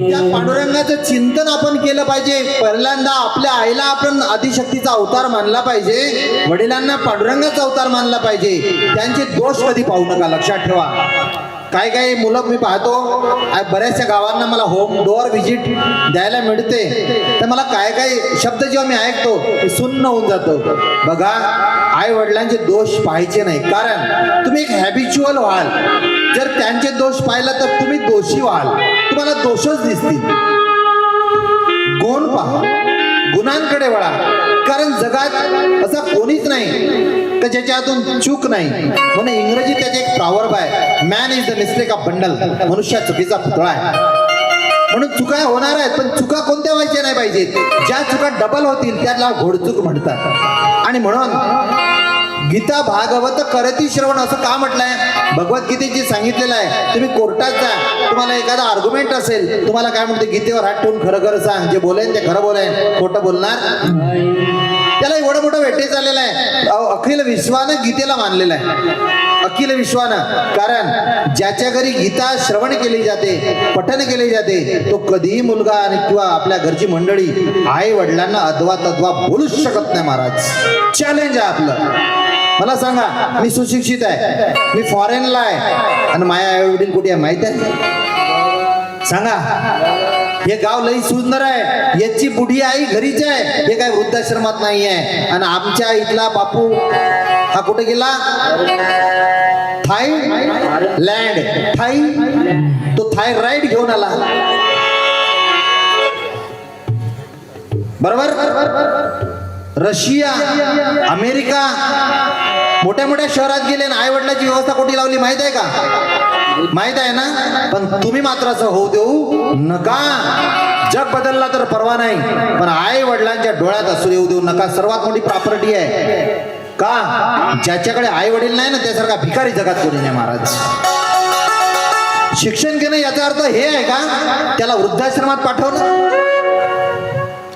त्या पांडुरंगाचं चिंतन आपण केलं पाहिजे. पहिल्यांदा आपल्या आईला आपण आदिशक्तीचा अवतार मानला पाहिजे, वडिलांना पांडुरंगाचा अवतार मानला पाहिजे. त्यांचे दोष कधी पाहू नका, लक्षात ठेवा. काही काही मुलं मी पाहतो, बऱ्याचशा गावांना मला होम डोअर व्हिजिट द्यायला मिळते, तर मला काय काय शब्द जेव्हा मी ऐकतो ते सुन्न होऊन जातो. बघा, आई वडिलांचे दोष पाहायचे नाही, कारण तुम्ही एक हॅबिच्युअल व्हाल. जर त्यांचे दोष पाहिला तर तुम्ही दोषी व्हाल, तुम्हाला दोषच दिसतील. गुण पहा, गुणांकडे वळा, कारण जगात असा कोणीच नाही तर ज्याच्यातून चूक नाही. म्हणून इंग्रजीत त्याचे एक प्रॉवर्ब आहे, man is the mistake of bundle. मनुष्य चुकीचा पुतळा आहे. म्हणून चुका होणार आहेत, पण चुका कोणत्या व्हायच्या नाही पाहिजेत. ज्या चुका डबल होतील त्याला घोडचूक म्हणतात. आणि म्हणून गीता भागवत करती श्रवण असं का म्हटलंय? भगवद्गीतेची सांगितलेलं आहे. तुम्ही कोर्टात जा, तुम्हाला एखादा आर्ग्युमेंट असेल, तुम्हाला काय म्हणते, गीतेवर हात ठेवून खरं खरं सांग, जे बोलेन ते खरं बोलेन, खोटं बोलणार. त्याला एवढं मोठं वेटेज आलेलं आहे. अखिल विश्वानं गीतेला मानलेलं आहे, अखिल विश्वानं. कारण ज्याच्या घरी गीता श्रवण केली जाते, पठन केले जाते, तो कधीही मुलगा आणि किंवा आपल्या घरची मंडळी आई वडिलांना अद्वा तद्वा बोलूच शकत नाही महाराज. चॅलेंज आहे आपलं. मला सांगा, मी सुशिक्षित आहे, मी फॉरेनला आहे, आणि माझ्या आई वडील कुठे आहे माहित आहे? सांगा. हे गाव लई सुंदर आहे, याची बुढी आई घरीच आहे, हे काय वृद्धाश्रमात नाही आहे. आणि आमच्या इथला बापू हा कुठे गेला? थाईलँड. तो थाय राईड घेऊन आला, बरोबर. रशिया, अमेरिका, मोठ्या मोठ्या शहरात गेले आणि आई वडिलांची व्यवस्था कुठे लावली माहित आहे का? माहित आहे ना. पण तुम्ही मात्र असं होऊ देऊ नका. जग बदलला तर परवा नाही, पण आई वडिलांच्या डोळ्यात असू येऊ देऊ नका. सर्वात मोठी प्रॉपर्टी आहे का? ज्याच्याकडे आई वडील नाही ना, त्यासारखा भिकारी जगात कोणी नाही महाराज. शिक्षण घेणं याचा अर्थ हे आहे का त्याला वृद्धाश्रमात पाठवणं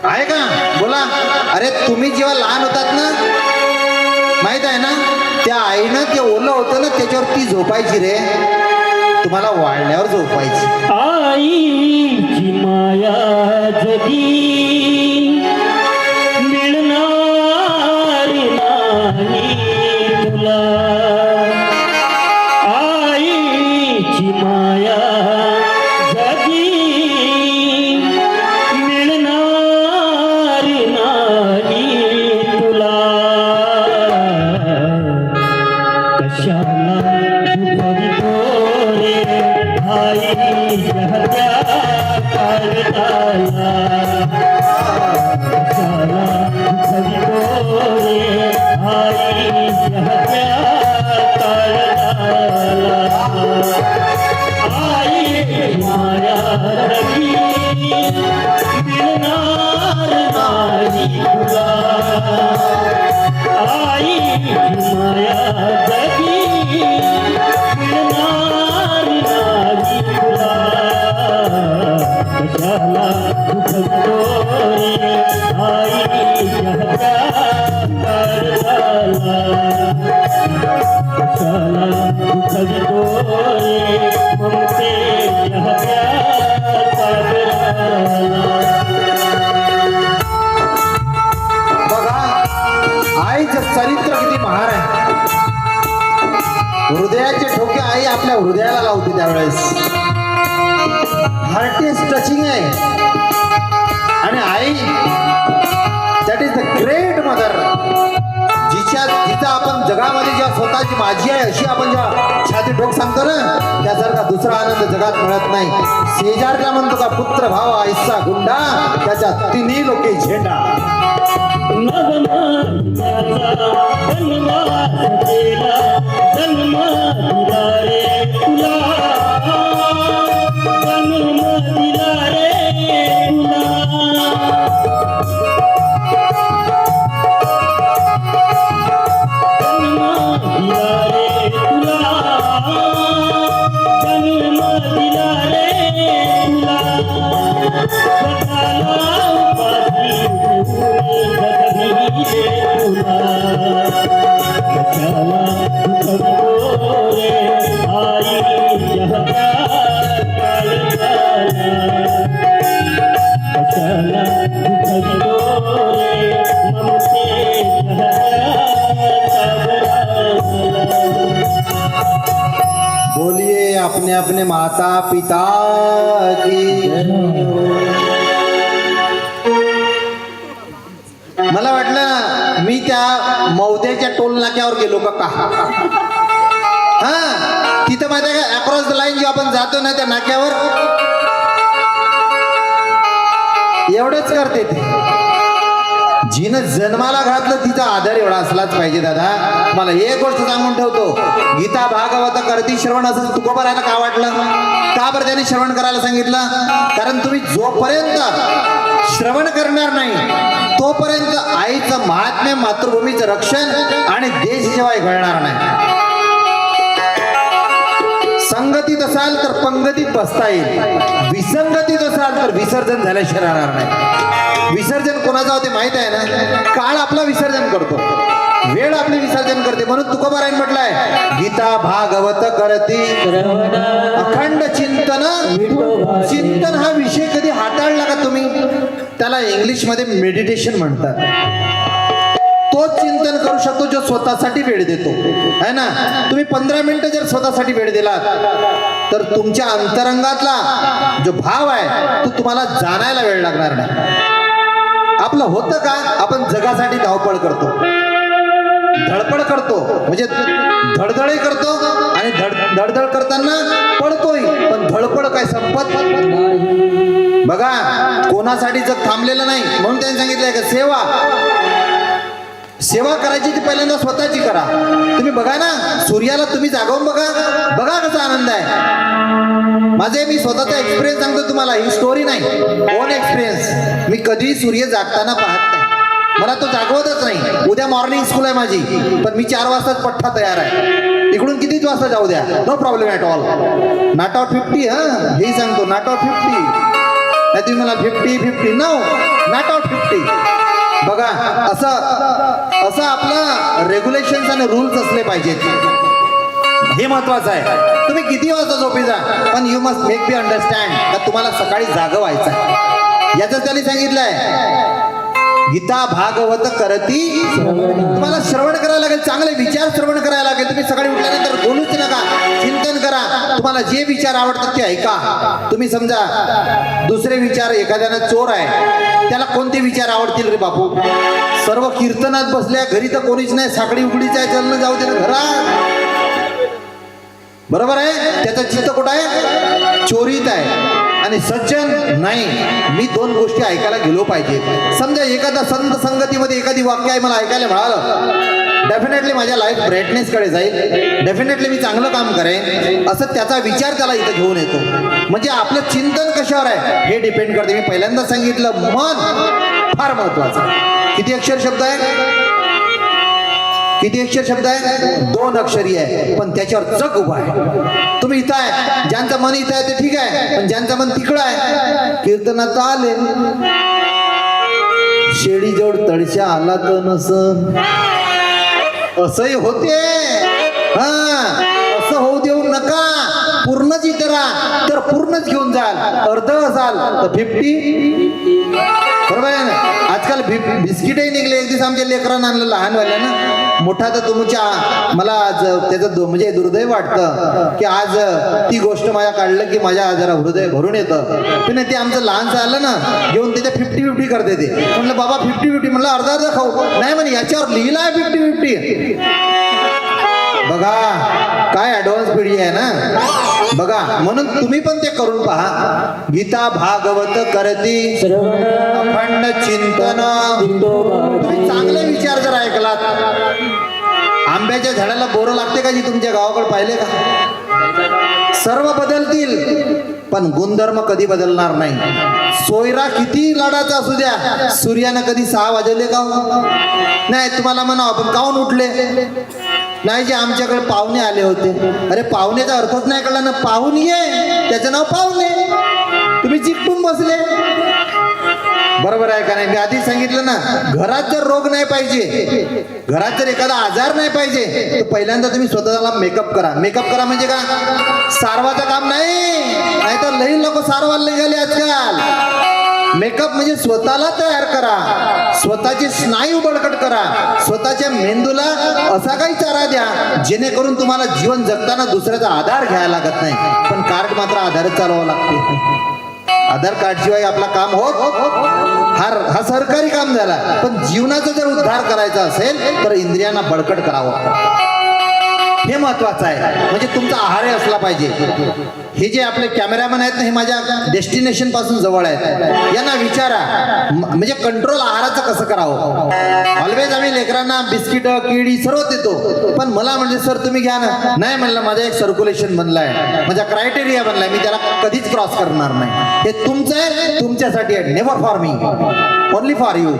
आहे का? बोला. अरे तुम्ही जेव्हा लहान होतात ना, माहित आहे ना, त्या आईनं ते ओलं होतं ना, त्याच्यावर ती झोपायची रे, तुम्हाला वाढल्यावर झोपायची. आईची माया जगी मिळणार नाही तुला. आईची माया जगी मिळणार नाही तुला. कशाला दुखवितो रे आईच्या त्या काळजाला. कशाला दुखवितो रे आईच्या त्या काळजाला. आई माया रवी मिळणार नाही तुला. आई माया जगी मिळणार नाही तुला. कशाला दुखतो रे आईच्या काळजाला. कशाला दुखतो रे ममतेच्या सागराला. बघा, आईचं चरित्र किती महान आहे. हृदयाचे ठोके आई आपल्या हृदयाला लावते त्यावेळेस. हार्ट इज टचिंग आहे. आणि आई that is the great mother. जिचा आपण जगामध्ये जेव्हा स्वतःची माझी आहे अशी आपण जेव्हा छाती ठोक सांगतो ना, त्यासारखा दुसरा आनंद जगात मिळत नाही. शेजारला म्हणतो का, पुत्र भाव आईचा गुंडा, त्याच्या तिन्ही लोके झेंडा. जन्म दिला रे तुला. जन्म दिला रे तुला. उपाधी ठेवून जगविले तुला. कशाला दुखतो रे आई जहता काळजाला. कशाला दुखतो रे ममते जहता सागराला. बोलिए अपने अपने माता पिता की. मला वाटलं मी त्या मौद्याच्या टोल नाक्यावर गेलो का हा तिथं माहिती आहे का अक्रॉस द लाईन जेव्हा आपण जातो ना त्या नाक्यावर एवढंच करते ते. जिनं जन्माला घातलं तिचा आदर एवढा असलाच पाहिजे दादा. मला एक गोष्ट सांगून ठेवतो, गीता भागवत करती श्रवण असं तुकोबारायला का वाटलं, का बरं त्याने श्रवण करायला सांगितलं? कारण तुम्ही जोपर्यंत श्रवण करणार नाही तोपर्यंत आईचं महात्म्य, मातृभूमीचं रक्षण आणि देशसेवा घडणार नाही. संगतीत असाल तर पंगतीत बसता येईल, विसंगतीत असाल तर विसर्जन झाल्याशिवाय राहणार नाही. विसर्जन कोणाचं होते माहित आहे ना? काळ आपला विसर्जन करतो, वेळ आपली विसर्जन करते. म्हणून तुकोबारायन म्हटलंय गीता भागवत करती अखंड चिंतन. चिंतन हा विषय कधी हाताळला का तुम्ही? त्याला इंग्लिश मध्ये मेडिटेशन म्हणतात. तोच चिंतन करू शकतो जो स्वतःसाठी वेळ देतो, है ना? तुम्ही 15 मिनिटं जर स्वतःसाठी वेळ दिलात तर तुमच्या अंतरंगातला जो भाव आहे तो तुम्हाला जाणायला वेळ लागणार नाही. आपलं होतं का? आपण जगासाठी धावपळ करतो, धडपड करतो, म्हणजे धडधडही करतो आणि धडधड करताना पडतोय, पण धडपड काय संपत बघा. कोणासाठी जग थांबलेलं नाही. म्हणून त्यांनी सांगितलंय का सेवा करायची ती पहिल्यांदा स्वतःची करा. तुम्ही बघा ना, सूर्याला तुम्ही जागवून बघा, बघा कसा आनंद आहे. मी स्वतःचा एक्सपिरियन्स सांगतो तुम्हाला, ही स्टोरी नाही, ओन एक्सपिरियन्स. मी कधी सूर्य जागताना पाहत नाही, मला तो जागवतच नाही. उद्या मॉर्निंग स्कूल आहे माझी, पण मी 4 वाजताच पठ्ठा तयार आहे. इकडून कितीच वाजता जाऊ द्या, no problem at all. Not out 50, हा हेही सांगतो, नॉट आउट 50. नाही तुम्ही मला 50 नो, नॉट आउट 50. बघा असं आपलं रेग्युलेशन्स आणि रूल्स असले पाहिजेत, हे महत्वाचं आहे. तुम्ही किती वाजता झोपी जा, पण you must make me understand का तुम्हाला सकाळी जागं व्हायचं आहे. याचं त्यांनी सांगितलंय गीता भागवत करती. तुम्हाला श्रवण करायला लागेल, चांगले विचार श्रवण करायला लागेल. तुम्ही सकाळी उठल्यानंतर बोलूच नका, चिंतन करा. तुम्हाला जे विचार आवडतात ते ऐका. तुम्ही समजा दुसरे विचार, एखाद्यानं चोर आहे, त्याला कोणते विचार आवडतील रे बापू? सर्व कीर्तनात बसल्या, घरी तर कोणीच नाही, साखळी उघडीच आहे, चलन जाऊ दे घरात. बरोबर आहे? त्याचं चित्त कुठं आहे? चोरीत आहे. आणि सज्जन नाही. मी 2 गोष्टी ऐकायला गेलो पाहिजे. समजा एखादा संत संगतीमध्ये एखादी वाक्य आहे, मला ऐकायला मिळालं, डेफिनेटली माझ्या लाईफ ब्राईटनेसकडे जाईल, डेफिनेटली मी चांगलं काम करेन, असं त्याचा विचार त्याला इथं घेऊन येतो. म्हणजे आपलं चिंतन कशावर आहे हे डिपेंड करते. मी पहिल्यांदा सांगितलं, मन फार महत्वाचं. किती अक्षर शब्द आहे? किती अक्षर शब्द आहे? 2 अक्षरी आहे, पण त्याच्यावर जग उभा आहे. तुम्ही इथं आहे, ज्यांचं मन इथं आहे ते ठीक आहे, पण ज्यांचं मन तिकडं आहे, कीर्तनात आले शेडी जोड तळशा आला तर नस, असंही होते. हा, असं होऊ देऊ नका. पूर्णच इथं राहा तर पूर्णच घेऊन जाल, अर्ध असाल तर 50. बरोबर आहे ना? आजकाल बिस्किटही निघले. एक दिवस आमच्या लेकरांना आणलं लहानवाल्यानं, मोठा तर तुमच्या, मला आज त्याचं म्हणजे दुर्दैव वाटतं की आज ती गोष्ट माझ्या काढलं की माझ्या जरा हृदय भरून येतं. पण ते आमचं लहानचं आलं ना, घेऊन त्याच्या 50-50 करते ते. म्हणलं बाबा 50-50, म्हणलं अर्धा खाऊ. नाही म्हणे, याच्यावर लिहिलं आहे 50-50. बघा काय ऍडव्हान्स पिढी आहे ना. बघा, म्हणून तुम्ही पण ते करून पहा. गीता भागवत करती अखंड चिंतन. तुम्ही चांगले विचार जर ऐकलात, आंब्याच्या झाडाला बोरं लागते का जी तुमच्या गावाकडे पाहिले का? सर्व बदलतील पण गुणधर्म कधी बदलणार नाही. सोयरा किती लाडाचा असू द्या, सूर्यानं कधी 6 वाजवले का? नाही. तुम्हाला म्हणा आपण काहून उठले? नाही, जे आमच्याकडे पाहुणे आले होते. अरे पाहुण्याचा अर्थच नाही कळला ना. पाहुणे, त्याचं नाव पाहुणे, तुम्ही चिकटून बसले. बरोबर आहे का नाही? मी आधी सांगितलं ना, घरात जर रोग नाही पाहिजे, घरात जर एखादा आजार नाही पाहिजे, तर पहिल्यांदा तुम्ही स्वतःला मेकअप करा. मेकअप करा म्हणजे का? सारवाचं काम नाही तर लई लोक सारवायला निघाले आजकाल. मेकअप म्हणजे स्वतःला तयार करा, स्वतःचे स्नायू बळकट करा, स्वतःच्या मेंदूला असा काही चारा द्या जेणेकरून तुम्हाला जीवन जगताना दुसऱ्याचा आधार घ्यायला लागत नाही. पण कार्ड मात्र आधारच चालवावं लागते. आधार कार्ड शिवाय आपला काम होत हा सरकारी काम झाला. पण जीवनाचा जर उद्धार करायचा असेल तर इंद्रियांना बळकट करावं, हे महत्वाचं आहे. म्हणजे तुमचा आहार असला पाहिजे. हे जे आपले कॅमेरामॅन आहेत ना, हे माझ्या डेस्टिनेशन पासून जवळ आहेत. यांना विचारा म्हणजे कंट्रोल आहाराचं कसं करावं. ऑलवेज आम्ही लेकरांना बिस्किट केळी सर्व देतो, पण मला म्हणजे सर तुम्ही घ्या ना. नाही म्हणलं, माझा एक सर्क्युलेशन बनलाय, माझा क्रायटेरिया बनलाय, मी त्याला कधीच क्रॉस करणार नाही. हे तुमचं आहे, तुमच्यासाठी आहे, never for me, only for you.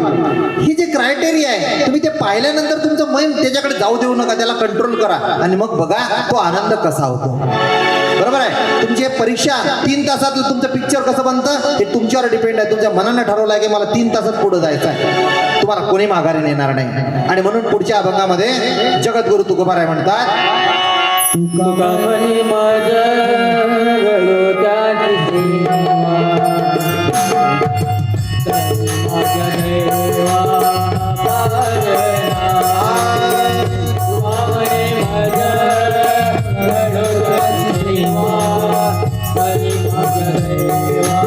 ही जे क्रायटेरिया आहे, तुम्ही ते पाहिल्यानंतर तुमचं मन त्याच्याकडे जाऊ देऊ नका, त्याला कंट्रोल करा आणि मग बघा तो आनंद कसा होतो. बरोबर आहे. तुमची परीक्षा 3 तासात तुमचं पिक्चर कसं बनतं हे तुमच्यावर डिपेंड आहे. तुमच्या मनाने ठरवलं आहे की मला 3 तासात पुढे जायचं आहे, तुम्हाला कोणी माघारी नेणार नाही. आणि म्हणून पुढच्या अभंगामध्ये जगद्गुरु तुकोबाराय म्हणतात, तुका म्हणे माझ्या गळोत्याची सीमा, माझ्या देवा पारणा. तुका म्हणे माझ्या गळोत्याची सीमा, आणि माझ्या देवा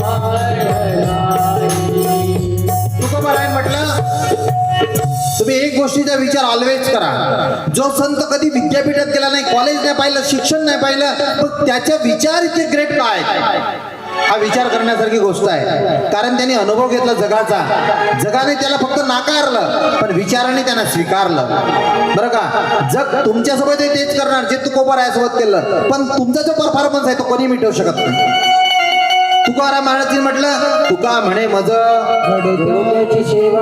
पारणा. तुकोबाराय म्हटलं, तुम्ही एक गोष्टीचा विचार ऑलवेज करा. जो संत कधी विद्यापीठात गेला नाही, कॉलेज नाही पाहिलं, शिक्षण नाही पाहिलं, पण त्याच्या विचार इतके ग्रेट काय, हा विचार करण्यासारखी गोष्ट आहे. कारण त्यांनी अनुभव घेतला जगाचा. जगाने त्याला फक्त नाकारलं, पण विचाराने त्यांना स्वीकारलं. बरं का? जग तुमच्यासोबत तेच करणार जे तुकोबारायासोबत केलं, पण तुमचा जो परफॉर्मन्स आहे तो कोणी मिटवू शकत नाही. तुकाराम महाराज म्हटलं, तुका म्हणे मज गळोत्याची सेवा.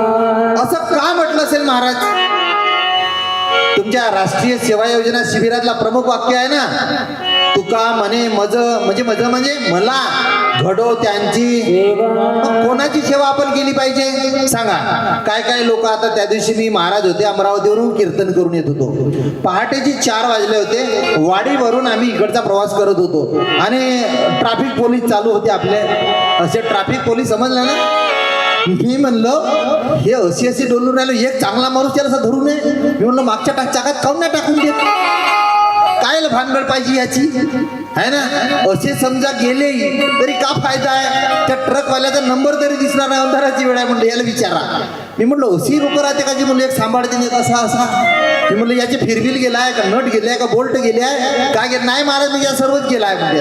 असं का म्हटलं असेल महाराज? तुमच्या राष्ट्रीय सेवा योजना शिबिरातला प्रमुख वाक्य आहे ना, तुका म्हणे मज म्हणजे मला घडो त्यांची. मग कोणाची सेवा आपण केली पाहिजे सांगा? काय काय लोक, आता त्या दिवशी मी महाराज होते, अमरावतीवरून कीर्तन करून येत होतो. पहाटेची 4 वाजले होते. वाडीवरून आम्ही इकडचा प्रवास करत होतो आणि ट्रॅफिक पोलीस चालू होते आपले. असे ट्रॅफिक पोलीस समजलं ना, मी म्हणलं हे अशी डोलून राहिलो, एक चांगला माणूस त्याला असं धरू नये. मी म्हणलं मागच्या चाकात काऊन नाही टाकून देत, काय भानगड पाहिजे याची, आहे ना? असे समजा गेले तरी का फायदा आहे? त्या ट्रकवाल्याचा नंबर तरी दिसणार नाही, अंधाराची वेळ आहे म्हणलं, याला विचारा. मी म्हणलं अशी लोक राहते का जी म्हणलं एक सांभाळते असा. मी म्हणलं याचे फिरबिल गेलाय का, नट गेलाय का, बोल्ट गेले आहे काय? नाही महाराज, मी या सर्वच गेलाय म्हणजे.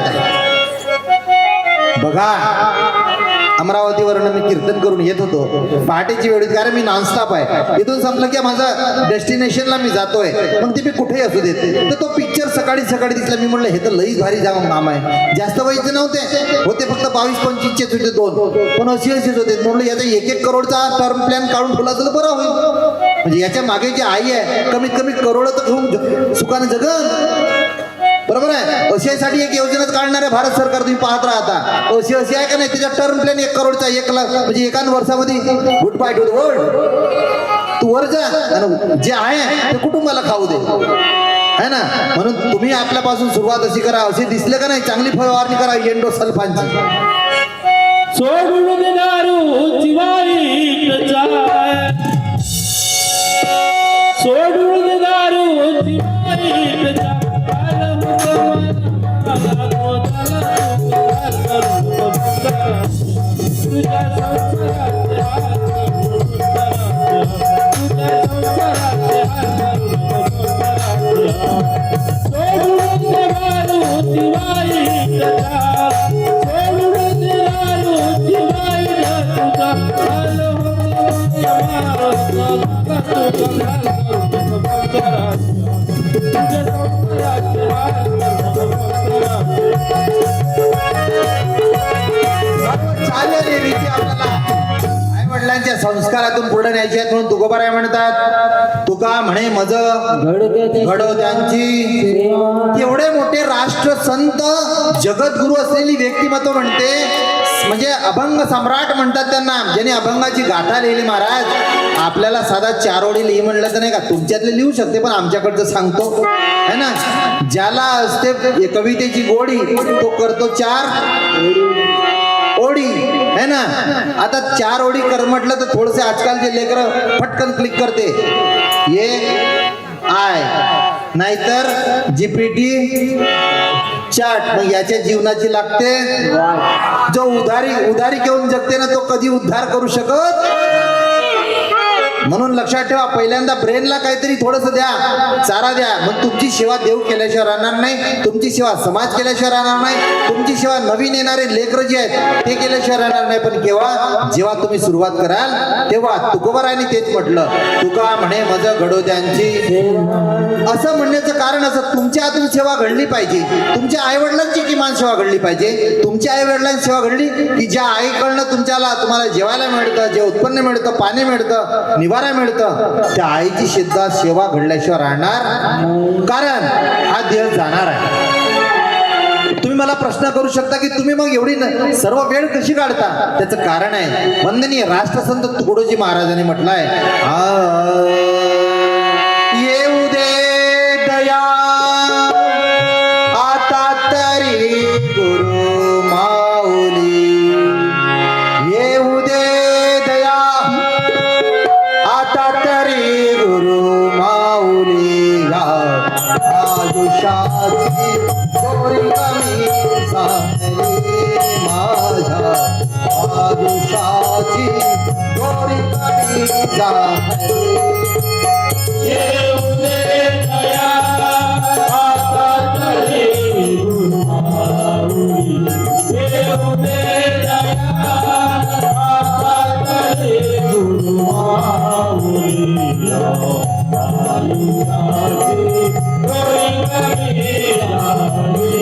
बघा, अमरावतीवरून मी कीर्तन करून येत होतो पहाटेची वेळ, कारण मी नॉनस्टॉप आहे. इथून संपलं की माझं डेस्टिनेशनला मी जातोय. मग ते मी कुठेही असू देत, तर तो पिक्चर सकाळी दिसला. मी म्हणलं हे तर लईच भारी जागा नाम आहे. जास्त वयाचे नव्हते, होते फक्त 22-25 होते 2, पण अशीच होते. म्हणलं याचा 1-1 करोडचा टर्म प्लॅन काढून ठेवला तर बरं होईल. म्हणजे याच्या मागे जी आई आहे, कमीत कमी करोड तर घेऊन सुखाने जगन. बरोबर आहे. अशासाठी एक योजनाच काढणार आहे भारत सरकार, तुम्ही पाहत राहता. अशी आहे का नाही? त्याच्या टर्म प्लॅन 1 करोडचा, 1 लाख, म्हणजे एका वर्षामध्ये goodbye to the world. तू वर जा आणि जे आहे ते कुटुंबाला खाऊ दे, है ना? म्हणून तुम्ही आपल्यापासून सुरुवात अशी करा. असे दिसले का नाही, चांगली फवारणी करा एंडोसल्फानची. सोडून दारूची वाईट चाल, सोडून दारूची वाईट चाल. चाललेली रीती आपल्याला आई वडिलांनी लेकरांच्या संस्कारातून पुढे न्यायचे आहेत म्हणून तुकोबाराय म्हणतात. तुका म्हणे मज घडो त्यांची. एवढे मोठे राष्ट्रसंत जगद्गुरु असलेली व्यक्तिमत्व म्हणते, म्हणजे अभंग सम्राट म्हणतात त्यांना, ज्यांनी अभंगाची गाथा लिहिली. महाराज आपल्याला साधा 4 ओळी लिही म्हणलं तर नाही का, तुमच्यातले लिहू शकते पण आमच्याकडचं सांगतो है ना. ज्याला असते कवितेची गोडी तो करतो 4 ओळी है ना. आता 4 ओळी कर म्हटलं तर थोडसे आजकालचे लेकर पटकन क्लिक करते आय, नाहीतर जीपीटी चाट. मग याच्या जीवनाची लागते. जो उधारी घेऊन जगते ना तो कधी उद्धार करू शकत. म्हणून लक्षात ठेवा, पहिल्यांदा ब्रेनला काहीतरी थोडस द्या, चारा द्या. मग तुमची सेवा देव केल्याशिवाय राहणार नाही, तुमची सेवा समाज केल्याशिवाय राहणार नाही, तुमची सेवा नवीन येणारे लेकर जे आहेत ते केल्याशिवाय राहणार नाही. पण केव्हा, जेव्हा तुम्ही सुरुवात कराल तेव्हा. तुकोबारायांनी तेच म्हटलं, तुका म्हणे मज घडो त्यांची. असं म्हणण्याचं कारण असं, तुमच्या हातून सेवा घडली पाहिजे, तुमच्या आई वडिलांची किमान सेवा घडली पाहिजे. तुमच्या आई वडिलांची सेवा घडली की ज्या आईकडनं तुम्हाला जेवायला मिळतं, जे उत्पन्न मिळतं, पाणी मिळतं, निवारा मिळतं, त्या आईची सुद्धा सेवा घडल्याशिवाय राहणार. कारण हा देह जाणार आहे. तुम्ही मला प्रश्न करू शकता की तुम्ही मग एवढी सर्व वेळ कशी काढता. त्याचं कारण आहे, वंदनीय राष्ट्रसंत तुकडोजी महाराजांनी म्हटलंय, येऊ दे दया आता तरी गुरु माऊली. येऊ दे दया आता तरी गुरु माऊली. आयुष्याची दोरी कमी झाली माझ्या, आयुष्याची दोरी कमी झाली. येऊ दे दया आता तरी गुरु माऊली. येऊ दे दया आता तरी गुरु माऊली. आयुष्याची दोरी कमी झाली,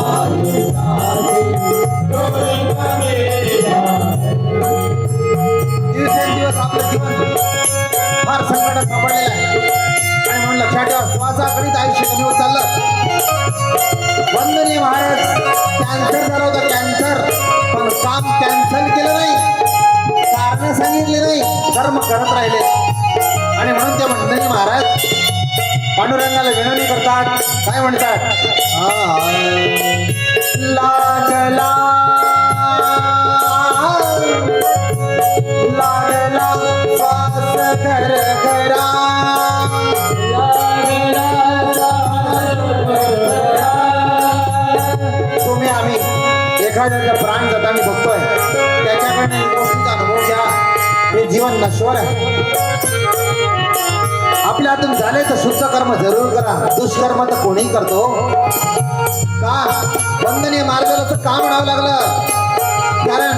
आयुष्याची दोरी कमी झाली. दिवसेंदिवस आपलं जीवन फार संकटात सापडलेलं आहे आणि म्हणून लक्षात ठेवा, श्वासाकडीच आयुष्य कमी होत चाललं. वंदनीय महाराज, कॅन्सर झाला होता, कॅन्सर, पण काम कॅन्सल केलं नाही, कारण सांगितले नाही, कर्म करत राहिले. आणि म्हणून ते वंदनीय महाराज पांडुरंगाला विनवणी करतात. काय म्हणतात, लागला लागला श्वास घर घरा. तुम्ही आम्ही एखाद्याचा प्राण जाताना बघतोय, त्याच्याकडनं एक गोष्टीचा अनुभव घ्या, हे जीवन नश्वर आहे. आपल्या हातून झाले तर शुद्ध कर्म जरूर करा, दुष्कर्म तर कोणीही करतो. का वंदनीय मार्गाला तर का म्हणावं लागलं, कारण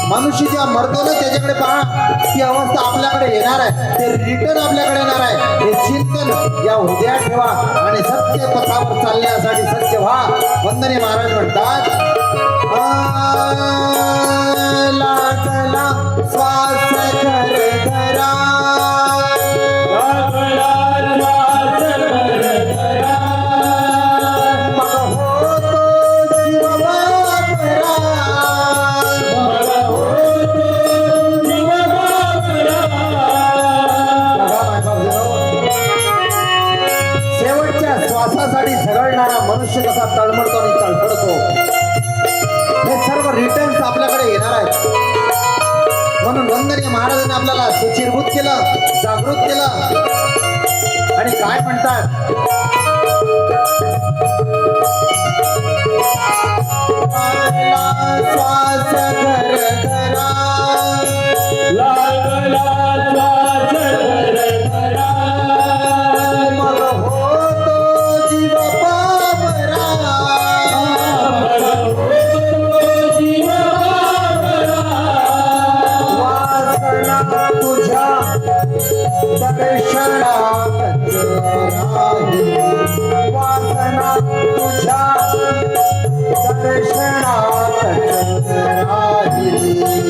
मनुष्य जेव्हा मरतो ना त्याच्याकडे पहा, ती अवस्था आपल्याकडे येणार आहे, ते रिटर्न आपल्याकडे येणार आहे. हे चिंतन या हृदयात ठेवा आणि सत्य पथावर चालण्यासाठी सत्य व्हा. वंदनीय महाराज म्हणतात, लागला श्वास घर घरा. श्वासासाठी झगडणारा मनुष्य कसा तळमळतो आणि तळफडतो, हे सर्व रिटर्न्स आपल्याकडे येणार आहेत. म्हणून वंदनीय महाराजांनी आपल्याला सुचिरभूत केलं, जागृत केलं. आणि काय म्हणतात, श्वास घर घरा.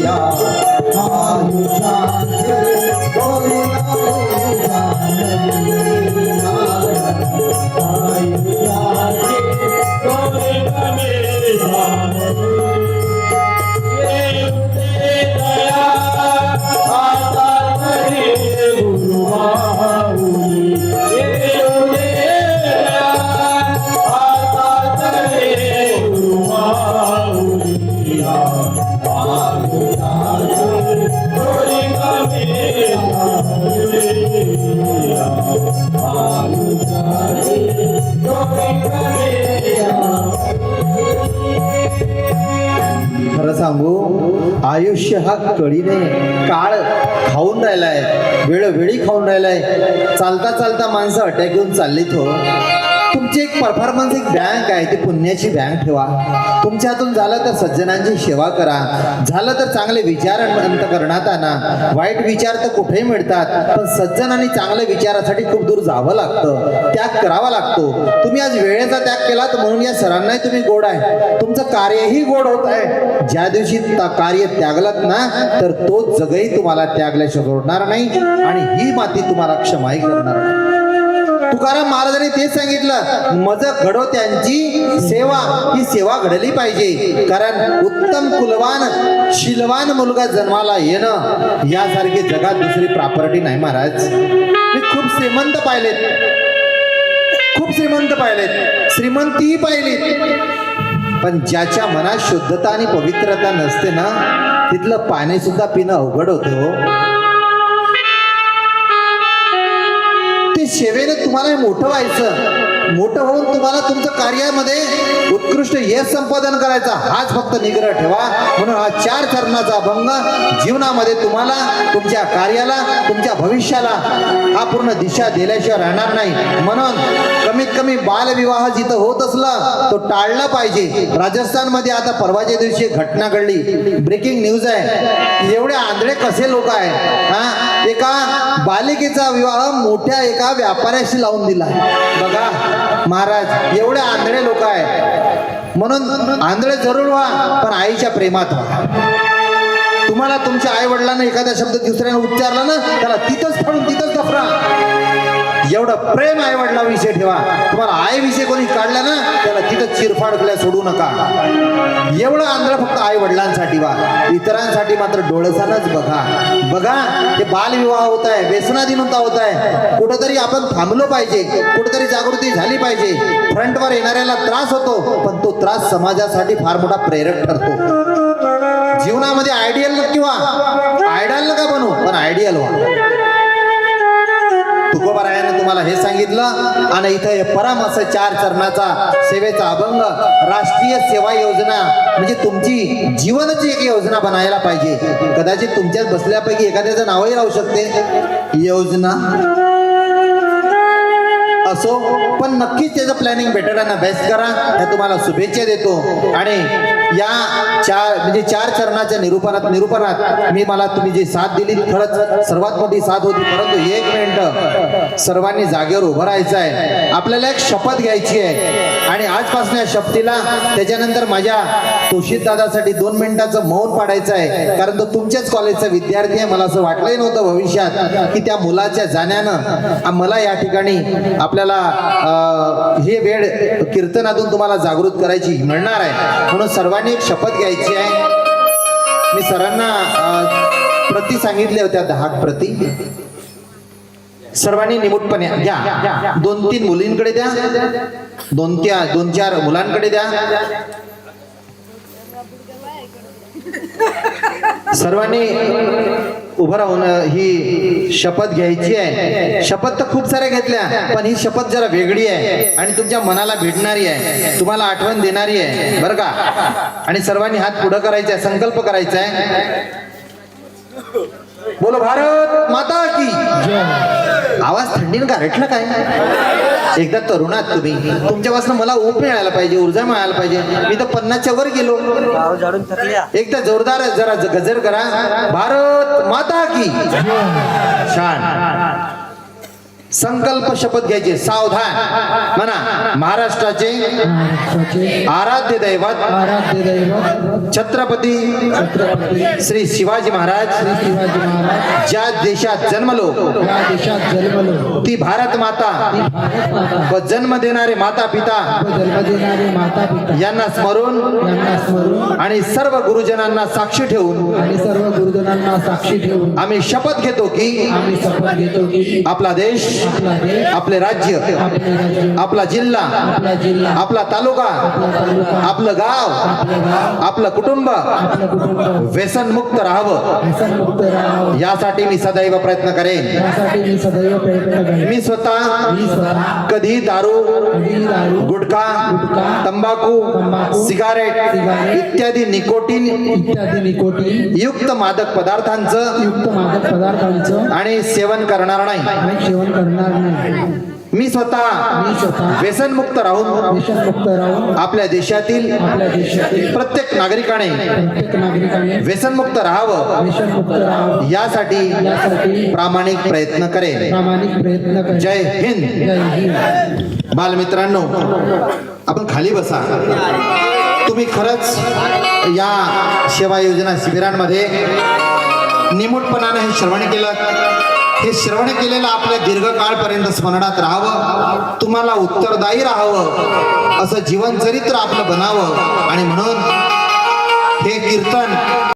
या आयुष्याचे गोरी आयुष्याचे खरं सांगू, आयुष्य हा कळीने काळ खाऊन राहिलाय, वेळोवेळी खाऊन राहिलाय. चालता चालता माणसं अटॅक घेऊन चाललीत हो. तुमची एक परफॉर्मन्स, एक बँक आहे, ती पुण्याची बँक ठेवा. तुमच्या हातून झालं तर सज्जनांची सेवा करा, झालं तर चांगले विचार अंतःकरणात आणा. वाईट विचार तर कुठेही मिळतात, पण सज्जन आणि चांगल्या विचारासाठी खूप दूर जावं लागतं, त्याग करावा लागतो. तुम्ही आज वेळेचा त्याग केलात म्हणून या सरांनाही तुम्ही गोड आहे, तुमचं कार्यही गोड होत आहे. ज्या दिवशी कार्य त्यागलात ना, तर तो जगही तुम्हाला त्यागल्याशिवाय सोडणार नाही आणि ही माती तुम्हाला क्षमाही करणार नाही. तुकाराम महाराजांनी तेच सांगितलं, मज घडो त्यांची सेवा, ही सेवा घडली पाहिजे. कारण उत्तम कुलवान शीलवान मुलगा जन्माला येणं यासारखी जगात दुसरी प्रॉपर्टी नाही महाराज. मी खूप श्रीमंत पाहिलेत, खूप श्रीमंत पाहिलेत, श्रीमंतीही पाहिलीत, पण ज्याच्या मनात शुद्धता आणि पवित्रता नसते ना, तिथलं पाणी सुद्धा पिणं अवघड होतं हो. ते सेवेने तुम्हाला मोठं व्हायचं, मोठं होऊन तुम्हाला तुमचं कार्यामध्ये उत्कृष्ट यश संपादन करायचा, हाच फक्त निग्रह ठेवा. म्हणून हा 4 चरणाचा अभंग जीवनामध्ये तुम्हाला, तुमच्या कार्याला, तुमच्या भविष्याला हा पूर्ण दिशा दिल्याशिवाय राहणार नाही. म्हणून कमीत कमी बालविवाह जिथं होत असला तो टाळला पाहिजे. राजस्थानमध्ये आता परवाच्या दिवशी एक घटना घडली, ब्रेकिंग न्यूज आहे. एवढे आंधळे कसे लोक आहेत हा, एका बालिकेचा विवाह मोठ्या एका व्यापाऱ्याशी लावून दिला. बघा महाराज, एवढे आंधळे लोक आहेत. म्हणून आंधळे जरूर व्हा, पण आईच्या प्रेमात व्हा. तुम्हाला तुमच्या आई वडिलांना एखादा शब्द दुसऱ्याने उच्चारला ना, त्याला तिथंच फाडून तिथंच दफरा. एवढं प्रेम आई वडिलांविषयी ठेवा. तुम्हाला आईविषयी कोणी काढला ना, त्याला तिथं चिरफाड सोडू नका. एवढं आंधळ फक्त आई वडिलांसाठी व्हा, इतरांसाठी मात्र डोळसानच बघा. बघा, हे बालविवाह होत आहे, व्यसनाधीनता होत आहे. कुठंतरी आपण थांबलो पाहिजे, कुठंतरी जागृती झाली पाहिजे. फ्रंटवर येणाऱ्याला त्रास होतो, पण तो त्रास समाजासाठी फार मोठा प्रेरक ठरतो. जीवनामध्ये आयडियल नक्की व्हा, आयडियल नका बनू, पण आयडियल व्हा. तुकोबारायाने तुम्हाला हे सांगितलं. आणि इथं हे परम असं 4 चरणाचा सेवेचा अभंग, राष्ट्रीय सेवा योजना म्हणजे तुमची जीवनाची एक योजना बनायला पाहिजे. कदाचित तुमच्याच बसल्यापैकी एखाद्याचं नावही राहू शकते योजना असो, पण नक्कीच त्याचं प्लॅनिंग बेटर आणि बेस्ट करा. ह्या तुम्हाला शुभेच्छा देतो. आणि या 4 चरणाच्या निरूपणात मला तुम्ही जी साथ दिली, खरंच सर्वात मोठी साथ होती. परंतु 1 मिनिट सर्वांनी जागेवर उभं राहायचं आहे. आपल्याला एक शपथ घ्यायची आहे आणि आजपासून या शपथीला, त्याच्यानंतर माझ्या तोषित दादासाठी 2 मिनिटाचं मौन पाडायचं आहे. कारण तो तुमच्याच कॉलेजचा विद्यार्थी आहे. मला असं वाटलंही नव्हतं भविष्यात की त्या मुलाच्या जाण्यानं मला या ठिकाणी आपल्याला हे वेळ कीर्तनातून तुम्हाला जागृत करायची मिळणार आहे. म्हणून सर्वांनी एक शपथ घ्यायची आहे. मी सरांना प्रती सांगितल्या होत्या, 10 प्रती. सर्वांनी निमूटपणे घ्या. 2-3 मुलींकडे द्या, 2-4 मुलांकडे द्या. सर्वांनी उभं राहून ही शपथ घ्यायची आहे. शपथ तर खूप साऱ्या घेतल्या, पण ही शपथ जरा वेगळी आहे आणि तुमच्या मनाला भिडणारी आहे, तुम्हाला आठवण देणारी आहे बरं का. आणि सर्वांनी हात पुढं करायचा आहे, संकल्प करायचा आहे. बोलो भारत माता की. आवाज थंडीनं गारठलं काय? एकदा तरुणात तुम्ही, तुमच्यापासून मला ऊब मिळायला पाहिजे, ऊर्जा मिळायला पाहिजे. मी तर 50च्या वर गेलो. एकदा जोरदार जरा गजर करा, भारत माता की. छान. संकल्प शपथ घ्यायचे. सावधान म्हणा. महाराष्ट्राचे महाराष्ट्राचे आराध्य दैवत आराध्य दैवत छत्रपती छत्रपती श्री शिवाजी महाराज श्री शिवाजी महाराज ज्या देशात जन्मलो या देशात जन्मलो ती भारत माता ती भारत माता व जन्म देणारे माता पिता व जन्म देणारे माता पिता यांना स्मरून यांना स्मरून आणि सर्व गुरुजनांना साक्षी ठेवून आणि सर्व गुरुजनांना साक्षी ठेवून आम्ही शपथ घेतो की आम्ही शपथ घेतो की आपला देश आपला देश आपले राज्य आपले राज्य आपला जिल्हा आपला जिल्हा आपला तालुका आपला तालुका आपलं गाव आपले गाव आपलं कुटुंब आपलं कुटुंब व्यसनमुक्त राहावं व्यसनमुक्त राहावं यासाठी मी सदैव प्रयत्न करेन. यासाठी मी सदैव प्रयत्न करेन. मी स्वतः मी स्वतः कधी दारू कधी दारू गुटखा तंबाखू सिगारेट इत्यादी निकोटीन इत्यादी निकोटीन युक्त मादक पदार्थांचं युक्त मादक पदार्थांचं आणि सेवन करणार नाही. आणि सेवन करणार नाही. मी स्वतः मी स्वतः व्यसनमुक्त राहून व्यसनमुक्त राहून आपल्या देशातील आपल्या देशातील प्रत्येक नागरिकाने प्रत्येक नागरिकाने व्यसनमुक्त राहावं व्यसनमुक्त राहावं यासाठी यासाठी प्रामाणिक प्रयत्न करेन. प्रामाणिक प्रयत्न करेन. जय हिंद. जय हिंद. बालमित्रांनो, आपण खाली बसा. तुम्ही खरंच या सेवा योजना शिबिरांमध्ये निमूटपणाने हे श्रवण केलं. हे श्रवण केलेलं आपल्या दीर्घकाळपर्यंत स्मरणात राहावं. तुम्हाला उत्तरदायी राहावं असं जीवनचरित्र आपलं बनावं. आणि म्हणून हे कीर्तन